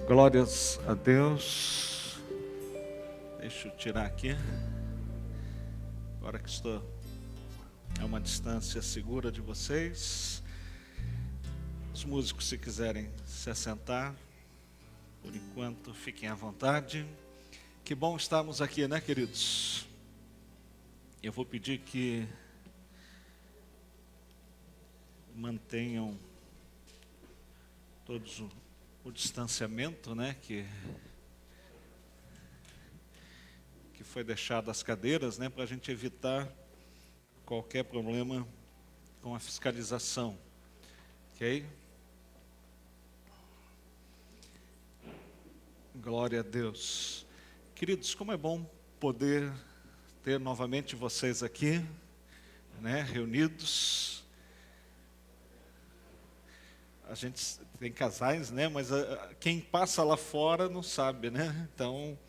Glórias a Deus. Deixa eu tirar aqui. Agora que estou a uma distância segura de vocês. Os músicos, se quiserem se assentar, por enquanto, fiquem à vontade. Que bom estarmos aqui, né, queridos? Eu vou pedir que mantenham todos o distanciamento, né, que foi deixado às cadeiras, né, para a gente evitar qualquer problema com a fiscalização, ok? Glória a Deus. Queridos, como é bom poder ter novamente vocês aqui, né, reunidos. A gente tem casais, né, mas quem passa lá fora não sabe, né? Então,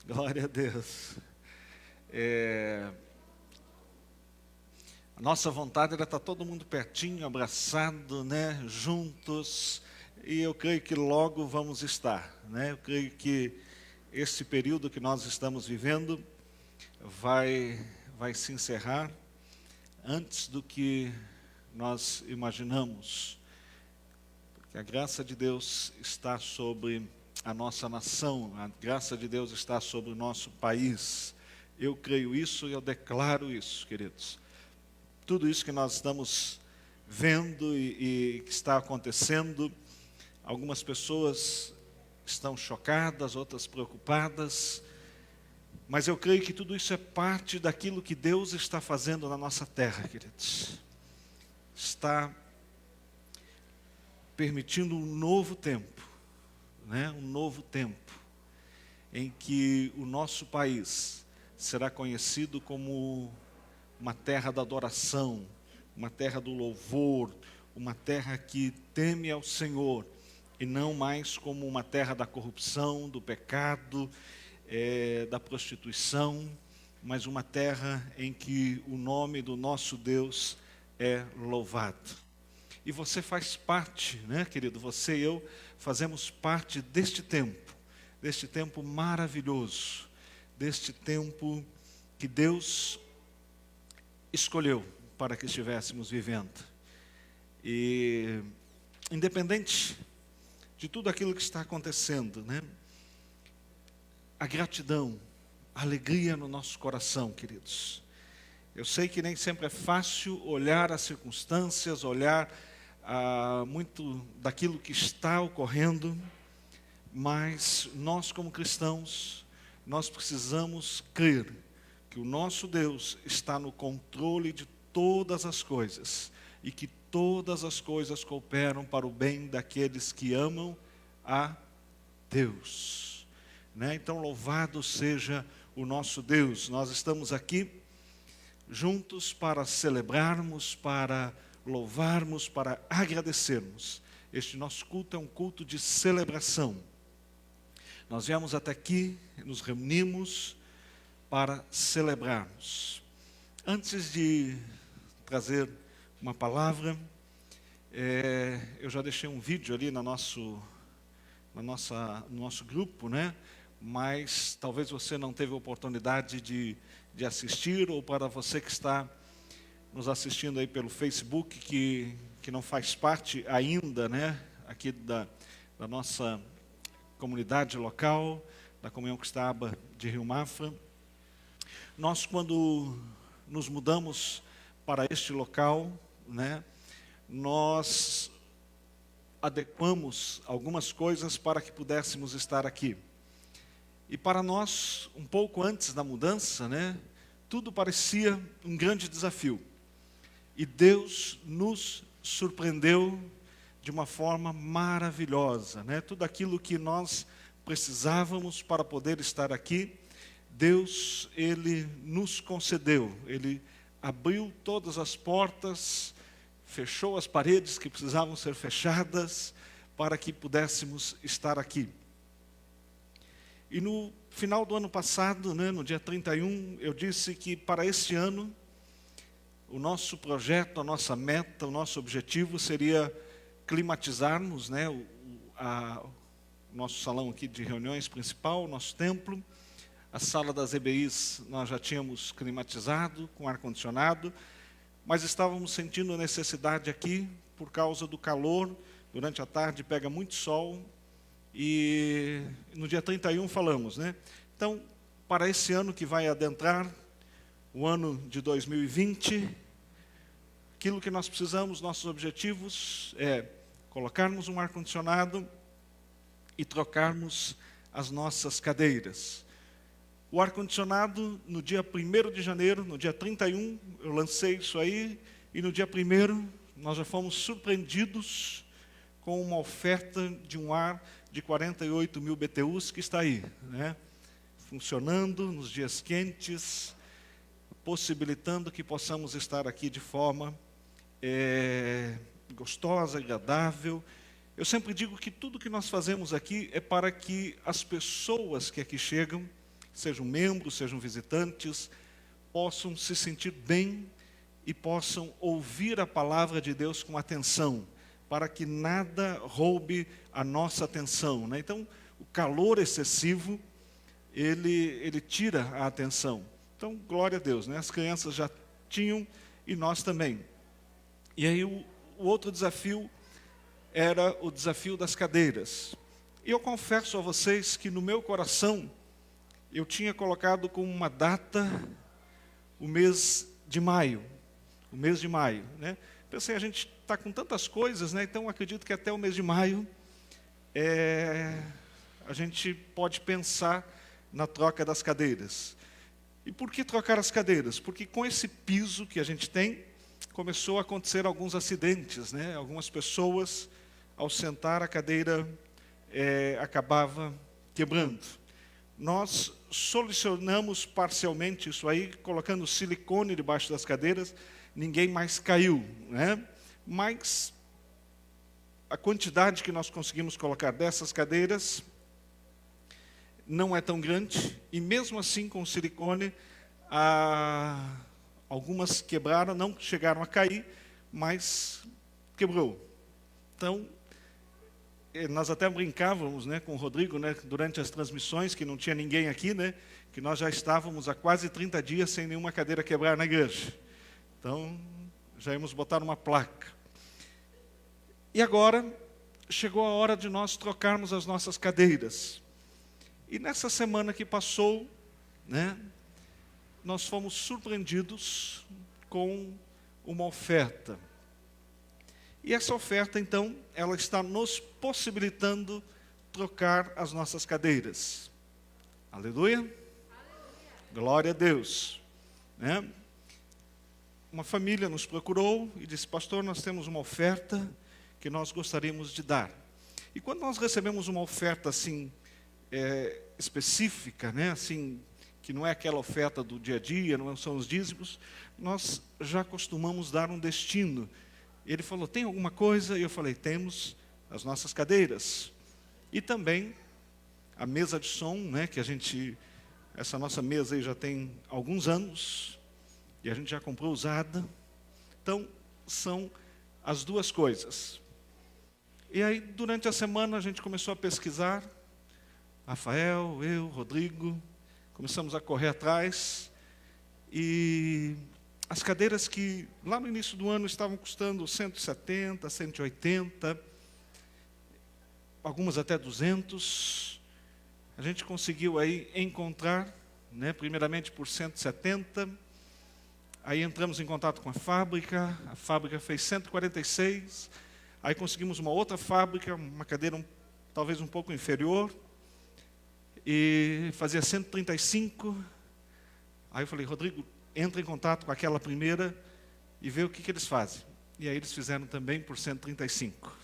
glória a Deus. A nossa vontade era estar todo mundo pertinho, abraçado, né, juntos, e eu creio que logo vamos estar, né? Eu creio que esse período que nós estamos vivendo vai se encerrar antes do que nós imaginamos. Porque a graça de Deus está sobre a nossa nação, a graça de Deus está sobre o nosso país. Eu creio isso e eu declaro isso, queridos. Tudo isso que nós estamos vendo e que está acontecendo, algumas pessoas estão chocadas, outras preocupadas, mas eu creio que tudo isso é parte daquilo que Deus está fazendo na nossa terra, queridos. Está permitindo um novo tempo, né? Um novo tempo em que o nosso país será conhecido como uma terra da adoração, uma terra do louvor, uma terra que teme ao Senhor, e não mais como uma terra da corrupção, do pecado, da prostituição, mas uma terra em que o nome do nosso Deus é louvado. E você faz parte, né, querido? Você e eu fazemos parte deste tempo maravilhoso, deste tempo que Deus escolheu para que estivéssemos vivendo. E independente de tudo aquilo que está acontecendo, né? A gratidão, a alegria no nosso coração, queridos. Eu sei que nem sempre é fácil olhar as circunstâncias, olhar muito daquilo que está ocorrendo, mas nós como cristãos, nós precisamos crer que o nosso Deus está no controle de todas as coisas e que todas as coisas cooperam para o bem daqueles que amam a Deus, né? Então, louvado seja o nosso Deus. Nós estamos aqui juntos para celebrarmos, para louvarmos, para agradecermos. Este nosso culto é um culto de celebração. Nós viemos até aqui, nos reunimos para celebrarmos. Antes de trazer uma palavra, eu já deixei um vídeo ali no nosso grupo, né? Mas talvez você não teve a oportunidade de assistir, ou para você que está nos assistindo aí pelo Facebook, que não faz parte ainda, né, aqui da nossa comunidade local, da Comunhão Cristã de Rio Mafra. Nós, quando nos mudamos para este local, né, nós adequamos algumas coisas para que pudéssemos estar aqui. E para nós, um pouco antes da mudança, né, tudo parecia um grande desafio. E Deus nos surpreendeu de uma forma maravilhosa, né? Tudo aquilo que nós precisávamos para poder estar aqui, Deus, Ele nos concedeu. Ele abriu todas as portas, fechou as paredes que precisavam ser fechadas para que pudéssemos estar aqui. E no final do ano passado, né, no dia 31, eu disse que para este ano, o nosso projeto, a nossa meta, o nosso objetivo seria climatizarmos, né, nosso salão aqui de reuniões principal, nosso templo. A sala das EBIs nós já tínhamos climatizado, com ar-condicionado, mas estávamos sentindo necessidade aqui, por causa do calor. Durante a tarde pega muito sol, e no dia 31 falamos, né? Então, para esse ano que vai adentrar, o ano de 2020, aquilo que nós precisamos, nossos objetivos, é colocarmos um ar-condicionado e trocarmos as nossas cadeiras. O ar-condicionado, no dia 1º de janeiro, no dia 31, eu lancei isso aí, e no dia 1º nós já fomos surpreendidos com uma oferta de um ar de 48 mil BTUs que está aí, né? Funcionando nos dias quentes, possibilitando que possamos estar aqui de forma gostosa, agradável. Eu sempre digo que tudo que nós fazemos aqui é para que as pessoas que aqui chegam, sejam membros, sejam visitantes, possam se sentir bem e possam ouvir a palavra de Deus com atenção, para que nada roube a nossa atenção, né? Então, o calor excessivo, ele tira a atenção. Então, glória a Deus, né? As crianças já tinham e nós também. E aí, o outro desafio era o desafio das cadeiras. E eu confesso a vocês que no meu coração, eu tinha colocado como uma data o mês de maio. O mês de maio, né? Pensei, a gente está com tantas coisas, né? Então acredito que até o mês de maio a gente pode pensar na troca das cadeiras. E por que trocar as cadeiras? Porque com esse piso que a gente tem, começou a acontecer alguns acidentes, né? Algumas pessoas, ao sentar, a cadeira acabava quebrando. Nós solucionamos parcialmente isso aí, colocando silicone debaixo das cadeiras. Ninguém mais caiu, né? Mas a quantidade que nós conseguimos colocar dessas cadeiras não é tão grande, e mesmo assim com o silicone, algumas quebraram, não chegaram a cair, mas quebrou. Então, nós até brincávamos, né, com o Rodrigo, né, durante as transmissões, que não tinha ninguém aqui, né, que nós já estávamos há quase 30 dias sem nenhuma cadeira quebrar na igreja. Então, já íamos botar uma placa. E agora, chegou a hora de nós trocarmos as nossas cadeiras. E nessa semana que passou, né, nós fomos surpreendidos com uma oferta. E essa oferta, então, ela está nos possibilitando trocar as nossas cadeiras. Aleluia? Aleluia. Glória a Deus. Né? Uma família nos procurou e disse, pastor, nós temos uma oferta que nós gostaríamos de dar. E quando nós recebemos uma oferta assim, específica, né, assim, que não é aquela oferta do dia a dia, não são os dízimos, nós já costumamos dar um destino. Ele falou, tem alguma coisa? E eu falei, temos as nossas cadeiras. E também a mesa de som, né, que essa nossa mesa aí já tem alguns anos, e a gente já comprou usada. Então, são as duas coisas. E aí, durante a semana, a gente começou a pesquisar. Rafael, eu, Rodrigo, começamos a correr atrás. E as cadeiras que, lá no início do ano, estavam custando 170, 180, algumas até 200. A gente conseguiu aí encontrar, né, primeiramente por 170. Aí entramos em contato com a fábrica fez 146, aí conseguimos uma outra fábrica, uma cadeira talvez um pouco inferior, e fazia 135, aí eu falei, Rodrigo, entra em contato com aquela primeira e vê o que eles fazem. E aí eles fizeram também por 135,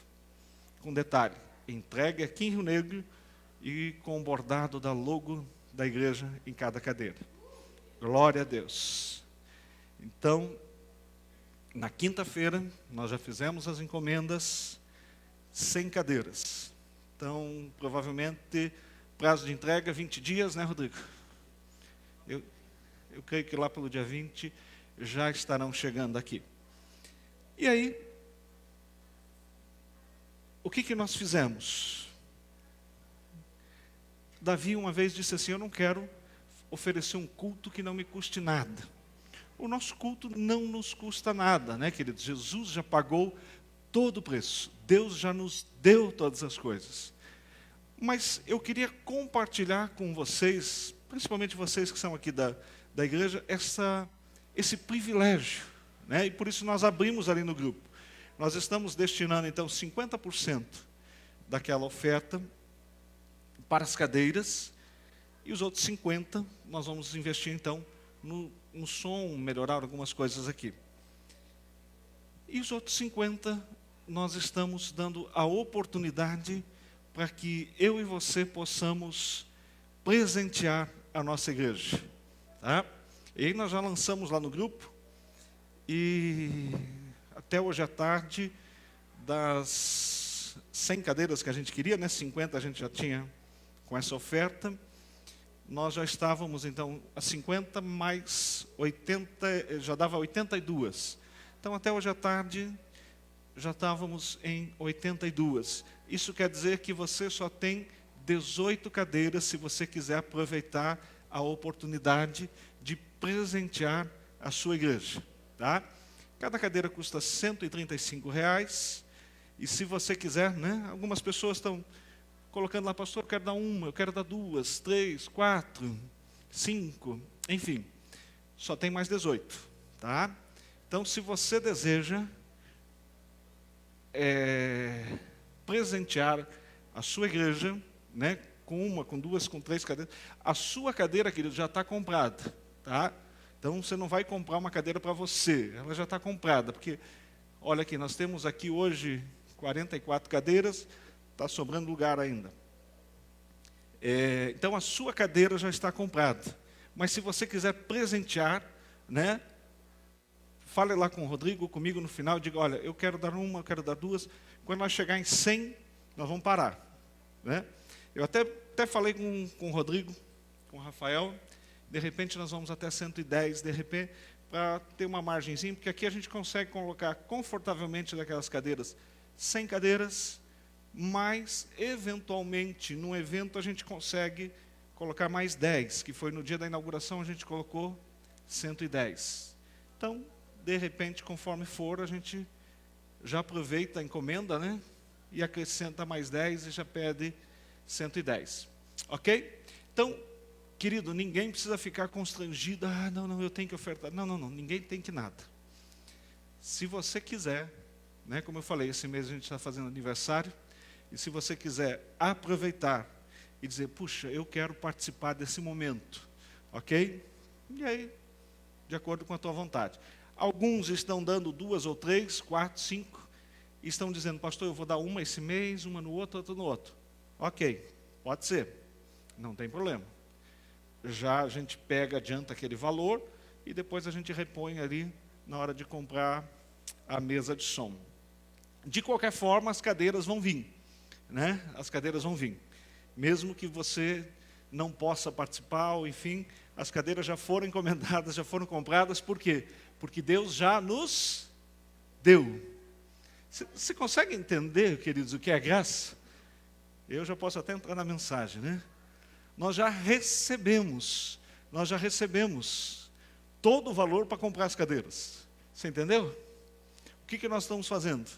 com detalhe, entregue aqui em Rio Negro e com o bordado da logo da igreja em cada cadeira. Glória a Deus. Então, na quinta-feira, nós já fizemos as encomendas 100 cadeiras. Então, provavelmente, prazo de entrega 20 dias, né, Rodrigo? Eu creio que lá pelo dia 20 já estarão chegando aqui. E aí, o que nós fizemos? Davi uma vez disse assim: eu não quero oferecer um culto que não me custe nada. O nosso culto não nos custa nada, né, queridos? Jesus já pagou todo o preço. Deus já nos deu todas as coisas. Mas eu queria compartilhar com vocês, principalmente vocês que são aqui da igreja, esse privilégio, né? E por isso nós abrimos ali no grupo. Nós estamos destinando, então, 50% daquela oferta para as cadeiras, e os outros 50% nós vamos investir, então, no som, melhorar algumas coisas aqui. E os outros 50%, nós estamos dando a oportunidade para que eu e você possamos presentear a nossa igreja. Tá? E aí nós já lançamos lá no grupo, e até hoje à tarde, das 100 cadeiras que a gente queria, né, 50 a gente já tinha com essa oferta, nós já estávamos, então, a 50 mais 80, já dava 82. Então, até hoje à tarde, já estávamos em 82. Isso quer dizer que você só tem 18 cadeiras, se você quiser aproveitar a oportunidade de presentear a sua igreja. Tá? Cada cadeira custa R$ 135. E se você quiser, né, algumas pessoas estão colocando lá: pastor, eu quero dar uma, eu quero dar 2, 3, 4, 5, enfim, só tem mais 18, tá? Então, se você deseja presentear a sua igreja, né, com uma, com 2, com 3 cadeiras, a sua cadeira, querido, já está comprada, tá? Então, você não vai comprar uma cadeira para você, ela já está comprada, porque, olha aqui, nós temos aqui hoje 44 cadeiras, está sobrando lugar ainda. Então, a sua cadeira já está comprada. Mas se você quiser presentear, né, fale lá com o Rodrigo, comigo no final, diga: olha, eu quero dar uma, eu quero dar 2. Quando nós chegar em 100, nós vamos parar. Né? Eu até falei com o Rodrigo, com o Rafael, de repente nós vamos até 110, de repente, para ter uma margenzinha, porque aqui a gente consegue colocar confortavelmente daquelas cadeiras 100 cadeiras, mas, eventualmente, num evento a gente consegue colocar mais 10, que foi no dia da inauguração, a gente colocou 110. Então, de repente, conforme for, a gente já aproveita a encomenda, né? E acrescenta mais 10 e já pede 110. Ok? Então, querido, ninguém precisa ficar constrangido: ah, não, eu tenho que ofertar. Não, ninguém tem que nada. Se você quiser, né, como eu falei, esse mês a gente está fazendo aniversário, e se você quiser aproveitar e dizer: puxa, eu quero participar desse momento, ok? E aí, de acordo com a tua vontade. Alguns estão dando 2 ou 3, 4, 5, e estão dizendo: pastor, eu vou dar uma esse mês, uma no outro, outra no outro. Ok, pode ser, não tem problema. Já a gente pega, adianta aquele valor, e depois a gente repõe ali na hora de comprar a mesa de som. De qualquer forma, as cadeiras vão vir, né? As cadeiras vão vir. Mesmo que você não possa participar, ou enfim, as cadeiras já foram encomendadas, já foram compradas. Por quê? Porque Deus já nos deu. Você consegue entender, queridos, o que é graça? Eu já posso até entrar na mensagem, né? Nós já recebemos todo o valor para comprar as cadeiras. Você entendeu? O que nós estamos fazendo?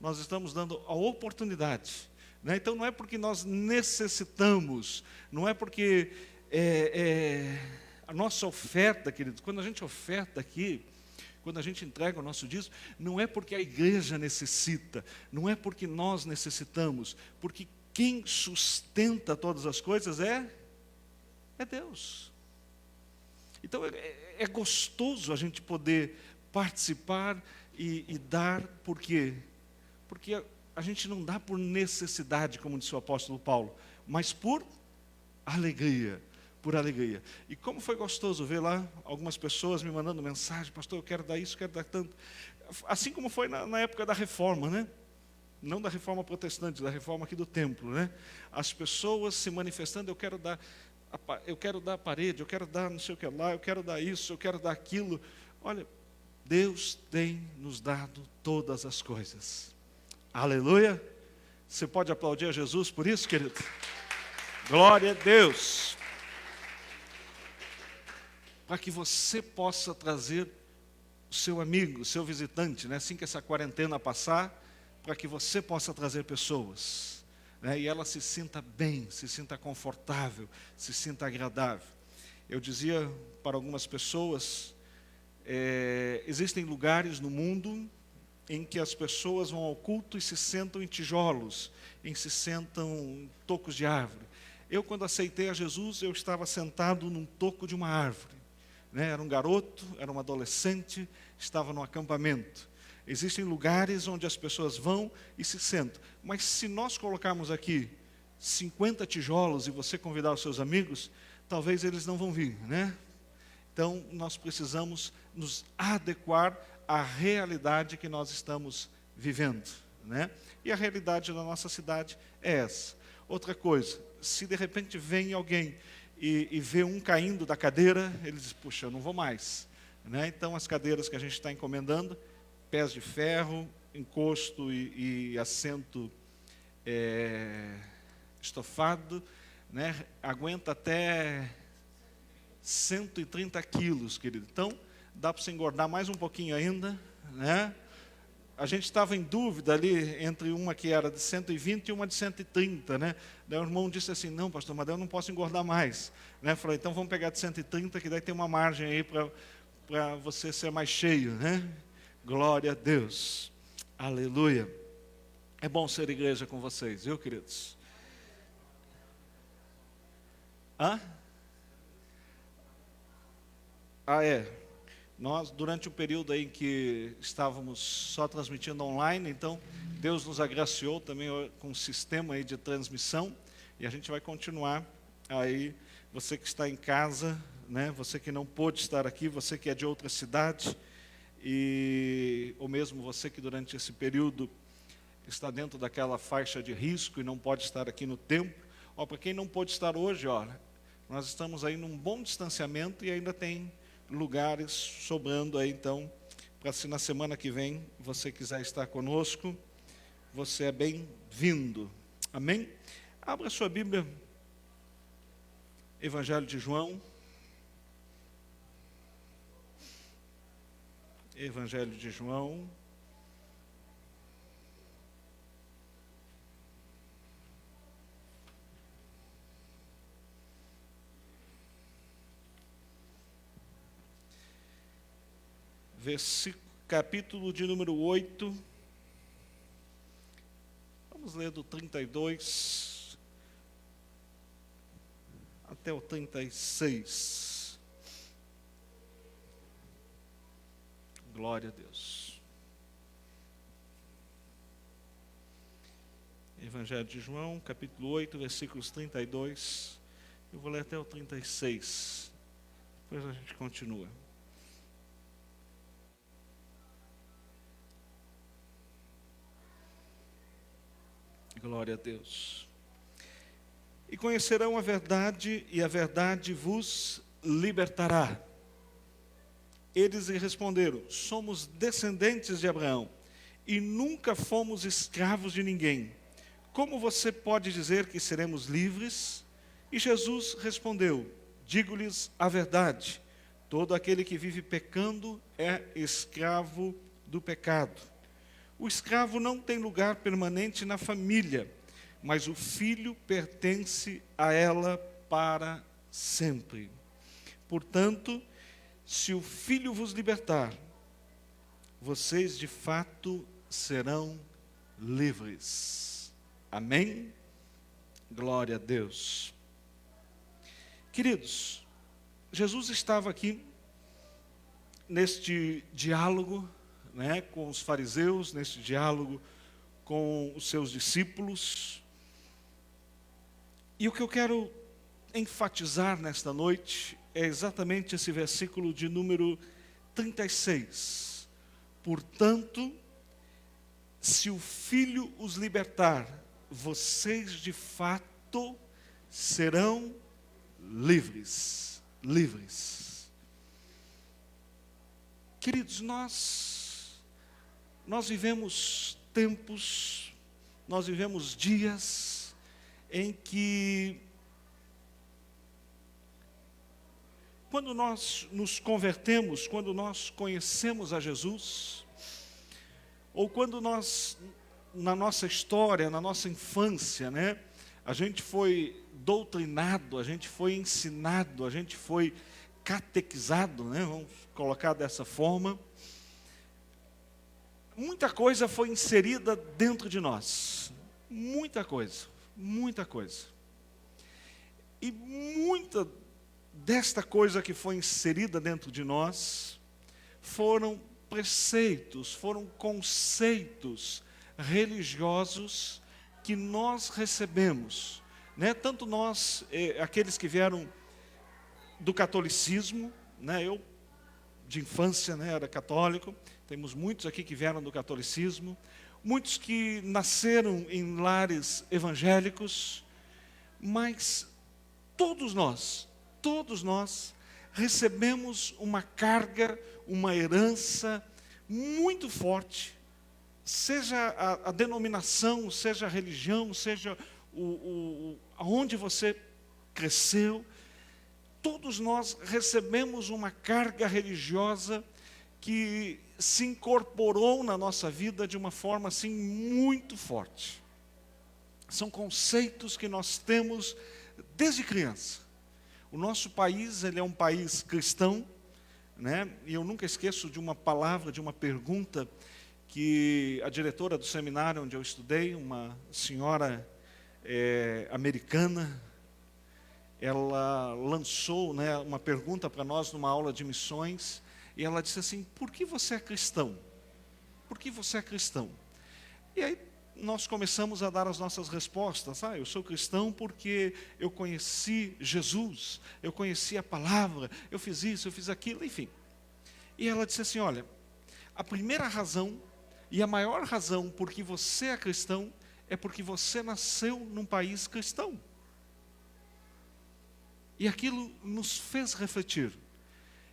Nós estamos dando a oportunidade. Né? Então, não é porque nós necessitamos, não é porque a nossa oferta, queridos, quando a gente oferta aqui, quando a gente entrega o nosso dízimo, não é porque a igreja necessita, não é porque nós necessitamos, porque quem sustenta todas as coisas é Deus. Então, é gostoso a gente poder participar e dar, por quê? Porque a gente não dá por necessidade, como disse o apóstolo Paulo, mas por alegria, E como foi gostoso ver lá algumas pessoas me mandando mensagem: pastor, eu quero dar isso, quero dar tanto. Assim como foi na época da reforma, né? Não da reforma protestante, da reforma aqui do templo, né? As pessoas se manifestando: eu quero dar a parede, eu quero dar não sei o que lá, eu quero dar isso, eu quero dar aquilo. Olha, Deus tem nos dado todas as coisas. Aleluia! Você pode aplaudir a Jesus por isso, querido? Glória a Deus. Para que você possa trazer o seu amigo, o seu visitante, né? Assim que essa quarentena passar, para que você possa trazer pessoas, né? E ela se sinta bem, se sinta confortável, se sinta agradável. Eu dizia para algumas pessoas, existem lugares no mundo em que as pessoas vão ao culto e se sentam em tijolos, se sentam em tocos de árvore. Eu, quando aceitei a Jesus, eu estava sentado num toco de uma árvore. Era um garoto, era um adolescente, estava no acampamento. Existem lugares onde as pessoas vão e se sentam. Mas se nós colocarmos aqui 50 tijolos e você convidar os seus amigos, talvez eles não vão vir, né? Então, nós precisamos nos adequar à realidade que nós estamos vivendo, né? E a realidade da nossa cidade é essa. Outra coisa, se de repente vem alguém e vê um caindo da cadeira, ele diz, puxa, eu não vou mais, né? Então, as cadeiras que a gente está encomendando, pés de ferro, encosto e assento estofado, né? Aguenta até 130 quilos, querido. Então, dá para você engordar mais um pouquinho ainda, né? A gente estava em dúvida ali entre uma que era de 120 e uma de 130, né? Daí o irmão disse assim, não, pastor, mas eu não posso engordar mais, né? Falei, então vamos pegar de 130, que daí tem uma margem aí para você ser mais cheio, né? Glória a Deus. Aleluia. É bom ser igreja com vocês, viu, queridos? Hã? Nós, durante o período aí em que estávamos só transmitindo online, então, Deus nos agraciou também com um sistema aí de transmissão, e a gente vai continuar aí, você que está em casa, né, você que não pôde estar aqui, você que é de outra cidade, ou mesmo você que durante esse período está dentro daquela faixa de risco e não pode estar aqui no templo. Para quem não pôde estar hoje, nós estamos aí num bom distanciamento e ainda tem lugares sobrando aí, então, para se na semana que vem você quiser estar conosco, você é bem-vindo. Amém? Abra sua Bíblia, Evangelho de João. Evangelho de João. Capítulo de número 8, vamos ler do 32 até o 36. Glória a Deus. Evangelho de João, capítulo 8, versículos 32, eu vou ler até o 36, depois a gente continua. Glória a Deus. E conhecerão a verdade, e a verdade vos libertará. Eles lhe responderam, somos descendentes de Abraão, e nunca fomos escravos de ninguém. Como você pode dizer que seremos livres? E Jesus respondeu, digo-lhes a verdade, todo aquele que vive pecando é escravo do pecado. O escravo não tem lugar permanente na família, mas o filho pertence a ela para sempre. Portanto, se o filho vos libertar, vocês de fato serão livres. Amém? Glória a Deus. Queridos, Jesus estava aqui neste diálogo, né, com os fariseus, neste diálogo com os seus discípulos. E o que eu quero enfatizar nesta noite é exatamente esse versículo de número 36. Portanto, se o Filho os libertar, vocês de fato serão livres. Livres. Queridos, nós vivemos tempos, nós vivemos dias em que quando nós nos convertemos, quando nós conhecemos a Jesus, ou quando nós, na nossa história, na nossa infância, né, a gente foi doutrinado, a gente foi ensinado, a gente foi catequizado, né, vamos colocar dessa forma, muita coisa foi inserida dentro de nós, muita coisa, muita coisa. E muita desta coisa que foi inserida dentro de nós foram preceitos, foram conceitos religiosos que nós recebemos, né? Tanto nós, aqueles que vieram do catolicismo, né? Eu de infância, né, era católico, temos muitos aqui que vieram do catolicismo, muitos que nasceram em lares evangélicos, mas todos nós recebemos uma carga, uma herança muito forte, seja a denominação, seja a religião, seja aonde você cresceu, todos nós recebemos uma carga religiosa que se incorporou na nossa vida de uma forma assim muito forte. São conceitos que nós temos desde criança. O nosso país, ele é um país cristão, né? E eu nunca esqueço de uma palavra, de uma pergunta que a diretora do seminário onde eu estudei, uma senhora americana, ela lançou, né, uma pergunta para nós numa aula de missões, e ela disse assim: por que você é cristão? Por que você é cristão? E aí nós começamos a dar as nossas respostas. Eu sou cristão porque eu conheci Jesus, eu conheci a palavra, eu fiz isso, eu fiz aquilo, enfim. E ela disse assim: olha, a primeira razão e a maior razão por que você é cristão é porque você nasceu num país cristão. E aquilo nos fez refletir.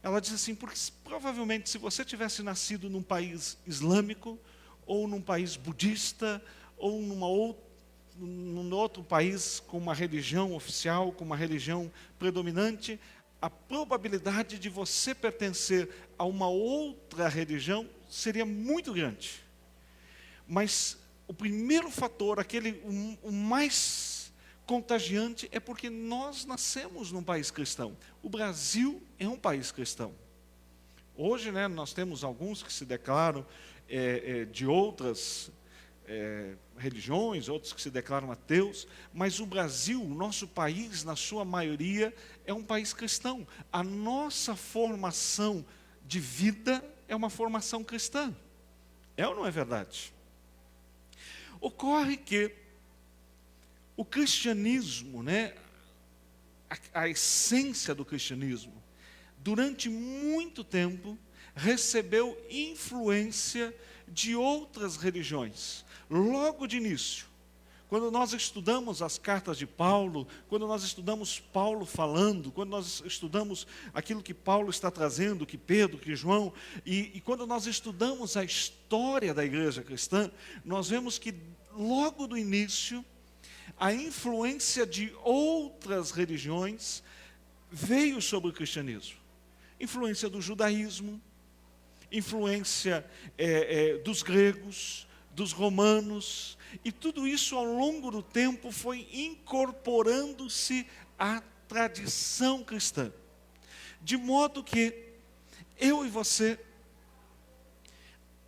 Ela disse assim: porque provavelmente se você tivesse nascido num país islâmico, ou num país budista, ou num outro país com uma religião oficial, com uma religião predominante, a probabilidade de você pertencer a uma outra religião seria muito grande. Mas o primeiro fator, o mais contagiante, é porque nós nascemos num país cristão. O Brasil é um país cristão. Hoje, né, nós temos alguns que se declaram de outras religiões, outros que se declaram ateus, mas o Brasil, o nosso país, na sua maioria, é um país cristão. A nossa formação de vida é uma formação cristã. É ou não é verdade? Ocorre que o cristianismo, né, a essência do cristianismo, durante muito tempo, recebeu influência de outras religiões. Logo de início, quando nós estudamos as cartas de Paulo, quando nós estudamos Paulo falando, quando nós estudamos aquilo que Paulo está trazendo, que Pedro, que João, e quando nós estudamos a história da igreja cristã, nós vemos que logo do início, a influência de outras religiões veio sobre o cristianismo. Influência do judaísmo, influência dos gregos, dos romanos, e tudo isso ao longo do tempo foi incorporando-se à tradição cristã. De modo que eu e você,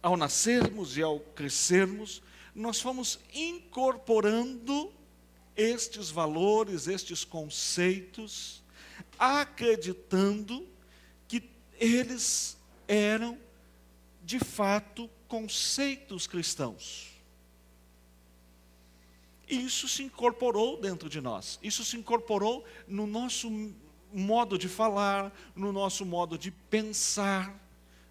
ao nascermos e ao crescermos, nós fomos incorporando estes valores, estes conceitos, acreditando que eles eram, de fato, conceitos cristãos. E isso se incorporou dentro de nós. Isso se incorporou no nosso modo de falar, no nosso modo de pensar,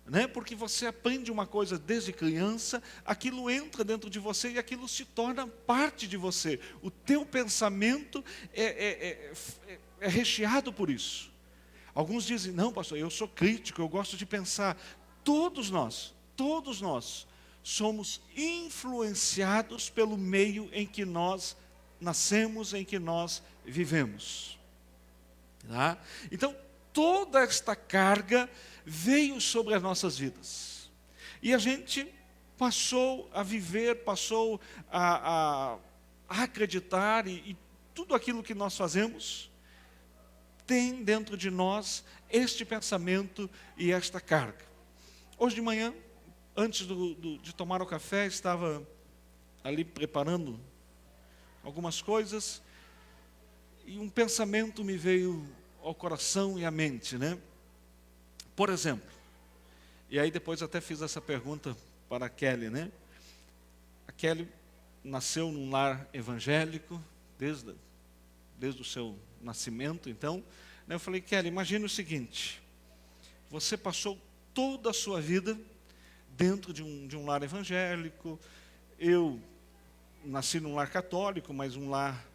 né? Porque você aprende uma coisa desde criança, aquilo entra dentro de você e aquilo se torna parte de você. O teu pensamento é recheado por isso. Alguns dizem: não, pastor, eu sou crítico, eu gosto de pensar. Todos nós somos influenciados pelo meio em que nós nascemos, em que nós vivemos. Tá? Então, toda esta carga veio sobre as nossas vidas. E a gente passou a viver, passou a acreditar, e tudo aquilo que nós fazemos tem dentro de nós este pensamento e esta carga. Hoje de manhã, antes de tomar o café, estava ali preparando algumas coisas, e um pensamento me veio ao coração e à mente, né? Por exemplo, e aí depois até fiz essa pergunta para a Kelly, né? A Kelly nasceu num lar evangélico, desde o seu nascimento. Então, né, eu falei: Kelly, imagine o seguinte, você passou toda a sua vida dentro de um lar evangélico. Eu nasci num lar católico, mas um lar,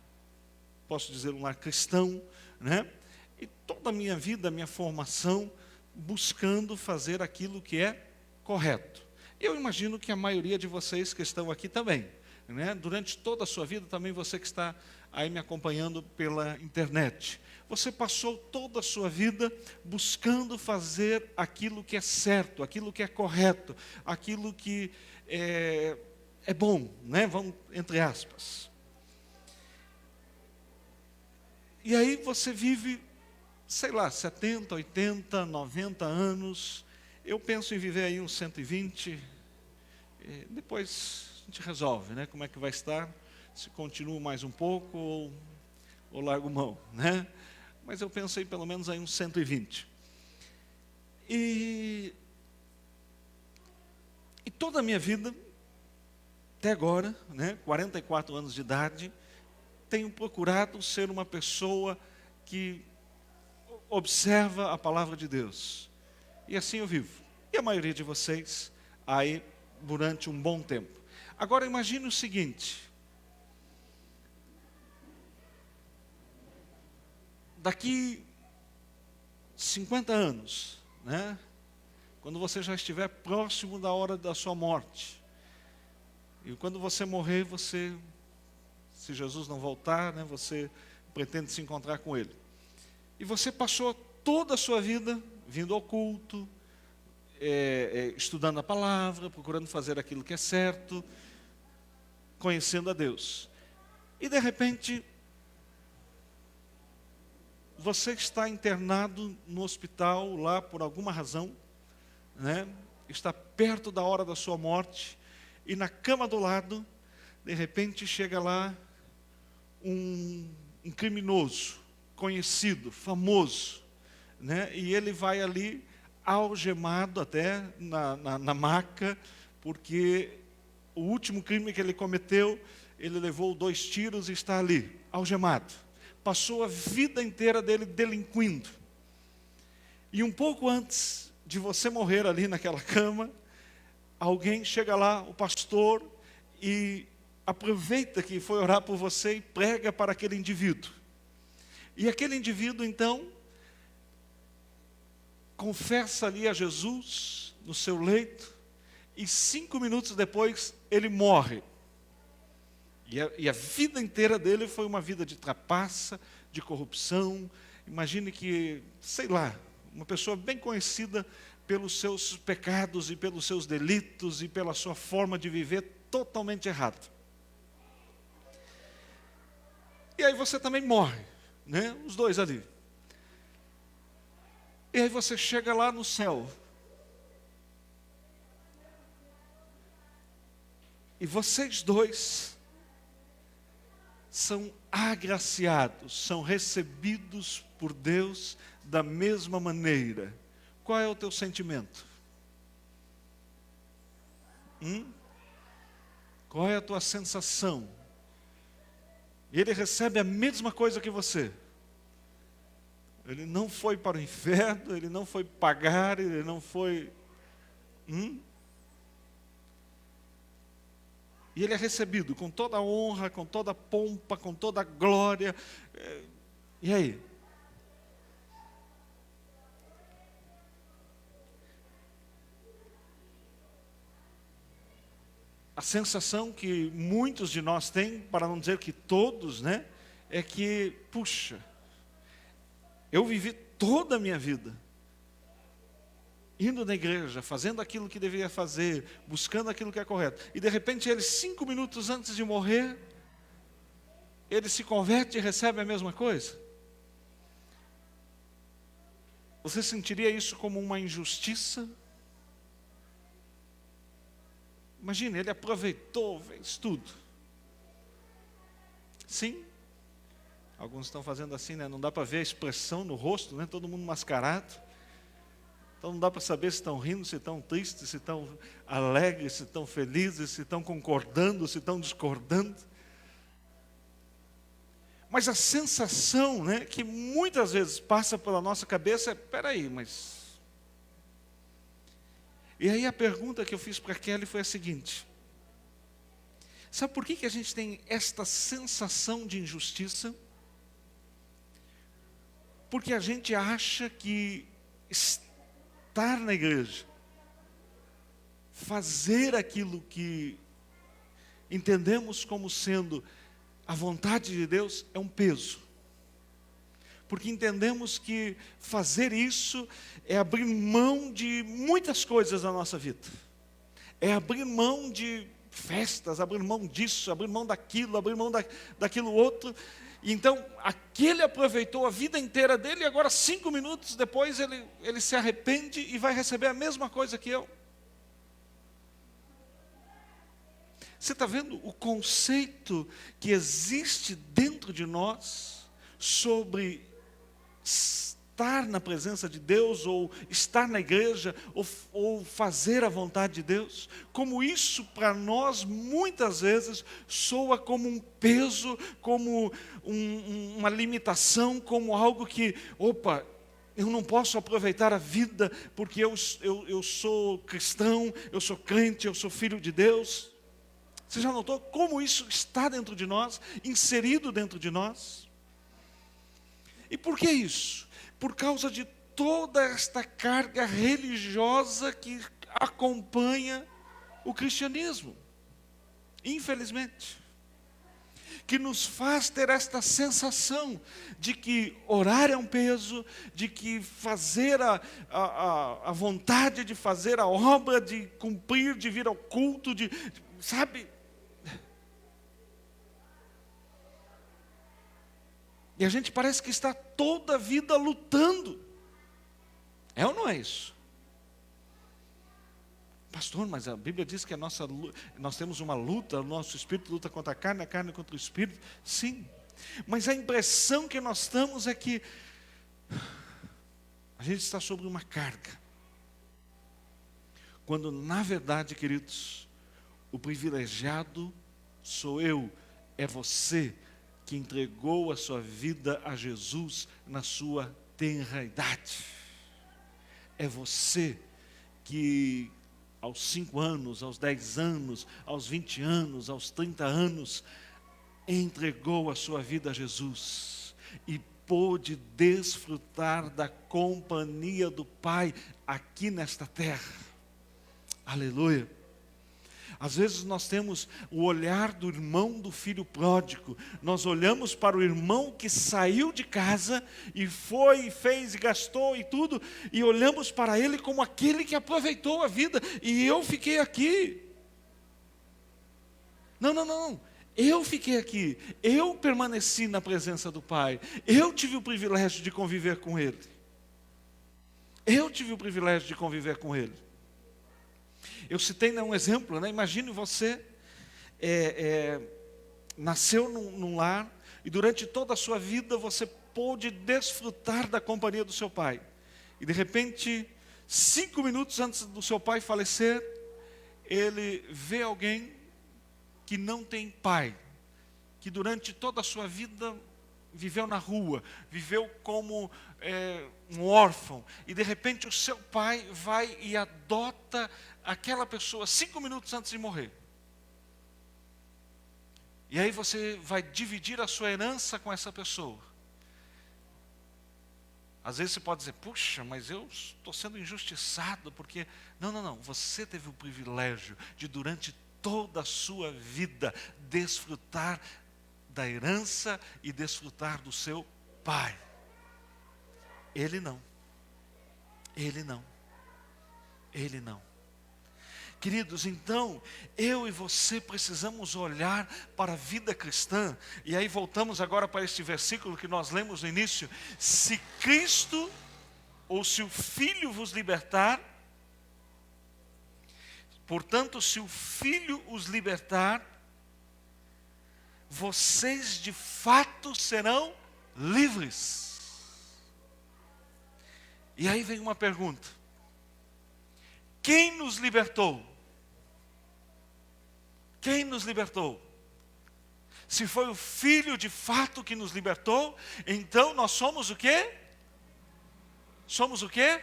posso dizer, um lar cristão, né? E toda a minha vida, a minha formação, buscando fazer aquilo que é correto. Eu imagino que a maioria de vocês que estão aqui também, né? Durante toda a sua vida, também você que está aí me acompanhando pela internet, você passou toda a sua vida buscando fazer aquilo que é certo, aquilo que é correto, aquilo que é bom, né? Vamos, entre aspas. E aí você vive, sei lá, 70, 80, 90 anos. Eu penso em viver aí uns 120. Depois a gente resolve, né? Como é que vai estar, se continuo mais um pouco ou largo mão, né? Mas eu penso aí pelo menos aí uns 120. E toda a minha vida, até agora, né, 44 anos de idade, tenho procurado ser uma pessoa que observa a palavra de Deus. E assim eu vivo. E a maioria de vocês aí durante um bom tempo. Agora imagine o seguinte: daqui 50 anos, né, quando você já estiver próximo da hora da sua morte, e quando você morrer, se Jesus não voltar, né, você pretende se encontrar com Ele. E você passou toda a sua vida vindo ao culto, estudando a palavra, procurando fazer aquilo que é certo, conhecendo a Deus. E de repente, você está internado no hospital lá por alguma razão, né? Está perto da hora da sua morte, e na cama do lado, de repente chega lá um criminoso, conhecido, famoso, né? E ele vai ali algemado até na maca, porque o último crime que ele cometeu, ele levou 2 tiros e está ali, algemado. Passou a vida inteira dele delinquindo. E um pouco antes de você morrer ali naquela cama, alguém chega lá, o pastor, e aproveita que foi orar por você e prega para aquele indivíduo. E aquele indivíduo, então, confessa ali a Jesus no seu leito, e 5 minutos depois ele morre. E a vida inteira dele foi uma vida de trapaça, de corrupção. Imagine que, sei lá, uma pessoa bem conhecida pelos seus pecados e pelos seus delitos e pela sua forma de viver totalmente errada. E aí você também morre, né? Os dois ali. E aí você chega lá no céu. E vocês dois são agraciados, são recebidos por Deus da mesma maneira. Qual é o teu sentimento? Qual é a tua sensação? Ele recebe a mesma coisa que você. Ele não foi para o inferno, ele não foi pagar, ele não foi... E ele é recebido com toda a honra, com toda a pompa, com toda a glória. E aí? A sensação que muitos de nós têm, para não dizer que todos, né, é que, puxa, eu vivi toda a minha vida, indo na igreja, fazendo aquilo que deveria fazer, buscando aquilo que é correto, e de repente ele, 5 minutos antes de morrer, ele se converte e recebe a mesma coisa? Você sentiria isso como uma injustiça? Imagine, ele aproveitou, fez tudo. Sim. Alguns estão fazendo assim, né? Não dá para ver a expressão no rosto, né? Todo mundo mascarado. Então não dá para saber se estão rindo, se estão tristes, se estão alegres, se estão felizes, se estão concordando, se estão discordando. Mas a sensação, né, que muitas vezes passa pela nossa cabeça é: peraí, mas... E aí a pergunta que eu fiz para Kelly foi a seguinte: sabe por que a gente tem esta sensação de injustiça? Porque a gente acha que estar na igreja, fazer aquilo que entendemos como sendo a vontade de Deus é um peso. Porque entendemos que fazer isso é abrir mão de muitas coisas da nossa vida. É abrir mão de festas, abrir mão disso, abrir mão daquilo, abrir mão daquilo outro. E então, aquele aproveitou a vida inteira dele e agora 5 minutos depois ele se arrepende e vai receber a mesma coisa que eu. Você está vendo o conceito que existe dentro de nós sobre estar na presença de Deus, ou estar na igreja, ou fazer a vontade de Deus? Como isso para nós muitas vezes soa como um peso, como uma limitação, como algo que, opa, eu não posso aproveitar a vida porque eu sou cristão, eu sou crente, eu sou filho de Deus. Você já notou como isso está dentro de nós, inserido dentro de nós? E por que isso? Por causa de toda esta carga religiosa que acompanha o cristianismo, infelizmente. Que nos faz ter esta sensação de que orar é um peso, de que fazer a vontade de fazer a obra, de cumprir, de vir ao culto, sabe? E a gente parece que está toda a vida lutando. É ou não é isso? Pastor, mas a Bíblia diz que nós temos uma luta, o nosso espírito luta contra a carne contra o espírito. Sim, mas a impressão que nós estamos é que a gente está sobre uma carga. Quando na verdade, queridos, o privilegiado sou eu, é você, que entregou a sua vida a Jesus na sua tenra idade. É você que aos 5 anos, aos 10 anos, aos 20 anos, aos 30 anos, entregou a sua vida a Jesus e pôde desfrutar da companhia do Pai aqui nesta terra. Aleluia. Às vezes nós temos o olhar do irmão do filho pródigo. Nós olhamos para o irmão que saiu de casa e foi, e fez, e gastou e tudo, e olhamos para ele como aquele que aproveitou a vida. E eu fiquei aqui. Não. Eu fiquei aqui. Eu permaneci na presença do Pai. Eu tive o privilégio de conviver com Ele. Eu tive o privilégio de conviver com Ele. Eu citei um exemplo, né? Imagine você nasceu num lar e durante toda a sua vida você pôde desfrutar da companhia do seu pai. E de repente, 5 minutos antes do seu pai falecer, ele vê alguém que não tem pai, que durante toda a sua vida viveu na rua, viveu como um órfão, e de repente o seu pai vai e adota aquela pessoa 5 minutos antes de morrer. E aí você vai dividir a sua herança com essa pessoa. Às vezes você pode dizer: puxa, mas eu estou sendo injustiçado, porque... Não, você teve o privilégio de durante toda a sua vida desfrutar da herança e desfrutar do seu pai. Ele não. Ele não. Ele não. Queridos, então, eu e você precisamos olhar para a vida cristã. E aí voltamos agora para este versículo que nós lemos no início. Se Cristo, ou se o Filho vos libertar, portanto, se o Filho os libertar, vocês de fato serão livres. E aí vem uma pergunta. Quem nos libertou? Quem nos libertou? Se foi o Filho de fato que nos libertou, então nós somos o quê? Somos o quê?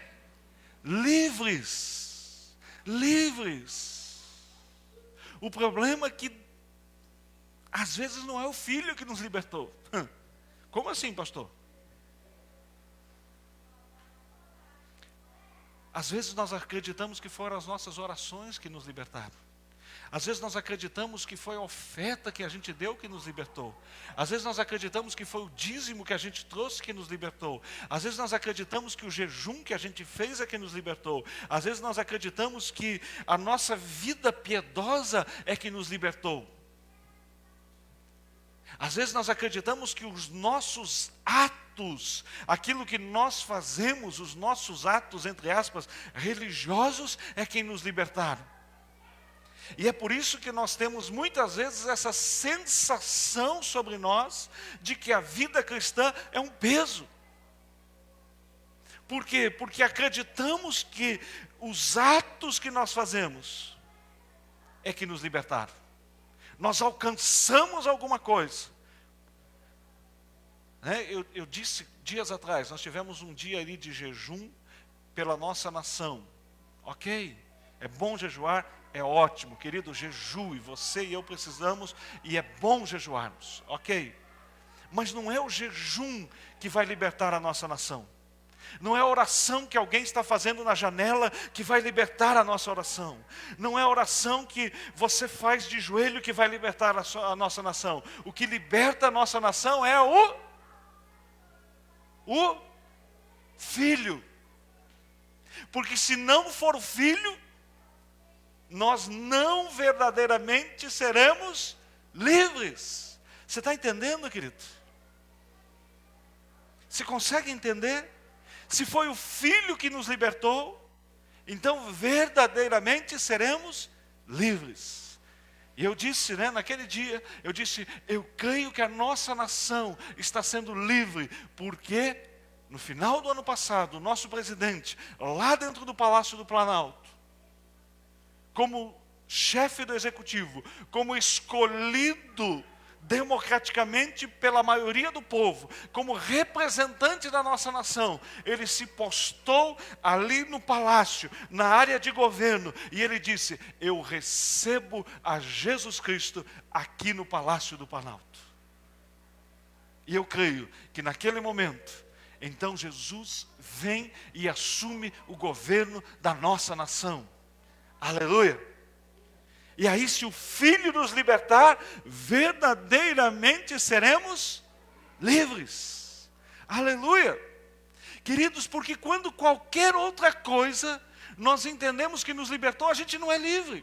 Livres. Livres. O problema é que às vezes não é o Filho que nos libertou. Como assim, pastor? Às vezes nós acreditamos que foram as nossas orações que nos libertaram. Às vezes nós acreditamos que foi a oferta que a gente deu que nos libertou. Às vezes nós acreditamos que foi o dízimo que a gente trouxe que nos libertou. Às vezes nós acreditamos que o jejum que a gente fez é que nos libertou. Às vezes nós acreditamos que a nossa vida piedosa é que nos libertou. Às vezes nós acreditamos que os nossos atos, aquilo que nós fazemos, os nossos atos, entre aspas, religiosos, é quem nos libertaram. E é por isso que nós temos muitas vezes essa sensação sobre nós de que a vida cristã é um peso. Por quê? Porque acreditamos que os atos que nós fazemos é que nos libertaram. Nós alcançamos alguma coisa. Eu disse dias atrás, nós tivemos um dia ali de jejum pela nossa nação. Ok, é bom jejuar, é ótimo, querido, jejue, você e eu precisamos, e é bom jejuarmos, ok? Mas não é o jejum que vai libertar a nossa nação. Não é a oração que alguém está fazendo na janela que vai libertar a nossa oração. Não é a oração que você faz de joelho que vai libertar a nossa nação. O que liberta a nossa nação é o Filho. Porque se não for o Filho, nós não verdadeiramente seremos livres. Você está entendendo, querido? Você consegue entender? Se foi o Filho que nos libertou, então verdadeiramente seremos livres. E eu disse, naquele dia, eu creio que a nossa nação está sendo livre, porque no final do ano passado, o nosso presidente, lá dentro do Palácio do Planalto, como chefe do executivo, como escolhido democraticamente pela maioria do povo, como representante da nossa nação, ele se postou ali no palácio, na área de governo, e ele disse: eu recebo a Jesus Cristo aqui no Palácio do Planalto. E eu creio que naquele momento, então Jesus vem e assume o governo da nossa nação. Aleluia! E aí, se o Filho nos libertar, verdadeiramente seremos livres. Aleluia! Queridos, porque quando qualquer outra coisa nós entendemos que nos libertou, a gente não é livre.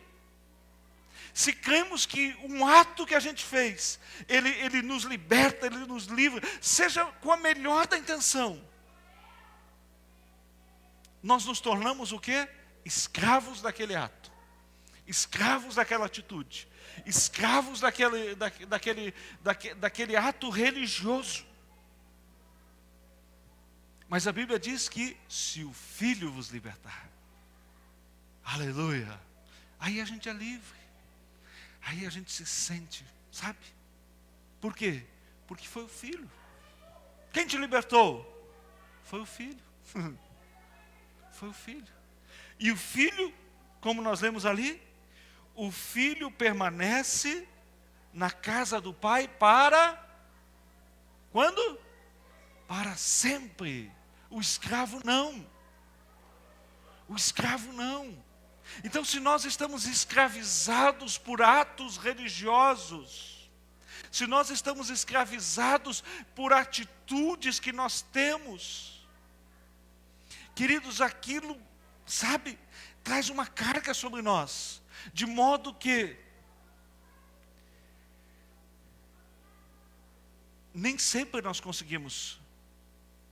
Se cremos que um ato que a gente fez, ele nos liberta, ele nos livra, seja com a melhor da intenção, nós nos tornamos o quê? Escravos daquele ato, escravos daquela atitude, escravos daquele ato religioso. Mas a Bíblia diz que se o Filho vos libertar, aleluia, aí a gente é livre, aí a gente se sente, sabe? Por quê? Porque foi o Filho. Quem te libertou? Foi o Filho. Foi o Filho. E o Filho, como nós lemos ali, o Filho permanece na casa do Pai para quando? Para sempre. O escravo não. O escravo não. Então, se nós estamos escravizados por atos religiosos, se nós estamos escravizados por atitudes que nós temos, Queridos, aquilo, sabe, traz uma carga sobre nós, de modo que nem sempre nós conseguimos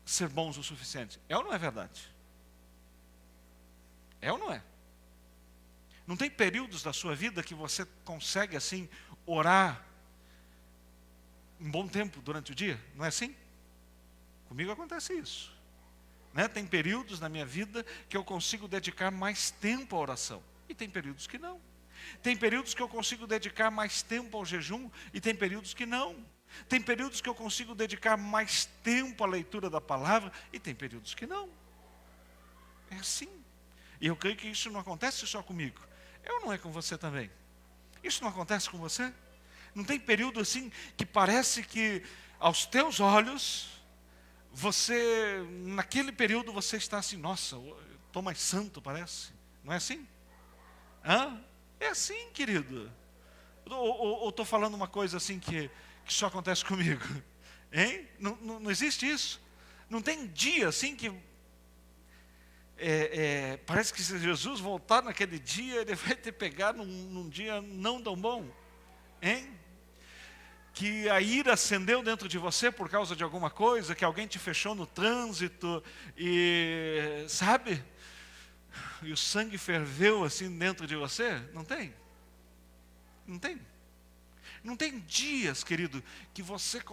ser bons o suficiente. É ou não é verdade? É ou não é? Não tem períodos da sua vida que você consegue assim orar um bom tempo durante o dia? Não é assim? Comigo acontece isso. Né? Tem períodos na minha vida que eu consigo dedicar mais tempo à oração. E tem períodos que não. Tem períodos que eu consigo dedicar mais tempo ao jejum e tem períodos que não. Tem períodos que eu consigo dedicar mais tempo à leitura da palavra e tem períodos que não. É assim. E eu creio que isso não acontece só comigo. Eu não é com você também. Isso não acontece com você? Não tem período assim que parece que aos teus olhos, você, naquele período você está assim, nossa, estou mais santo, parece. Não é assim? Hã? É assim, querido. Ou estou falando uma coisa assim que só acontece comigo? Hein? Não existe isso. Não tem dia assim que parece que se Jesus voltar naquele dia, ele vai te pegar num dia não tão bom. Hein? Que a ira acendeu dentro de você por causa de alguma coisa, que alguém te fechou no trânsito, e sabe? E o sangue ferveu assim dentro de você? Não tem? Não tem? Não tem dias, querido, que você...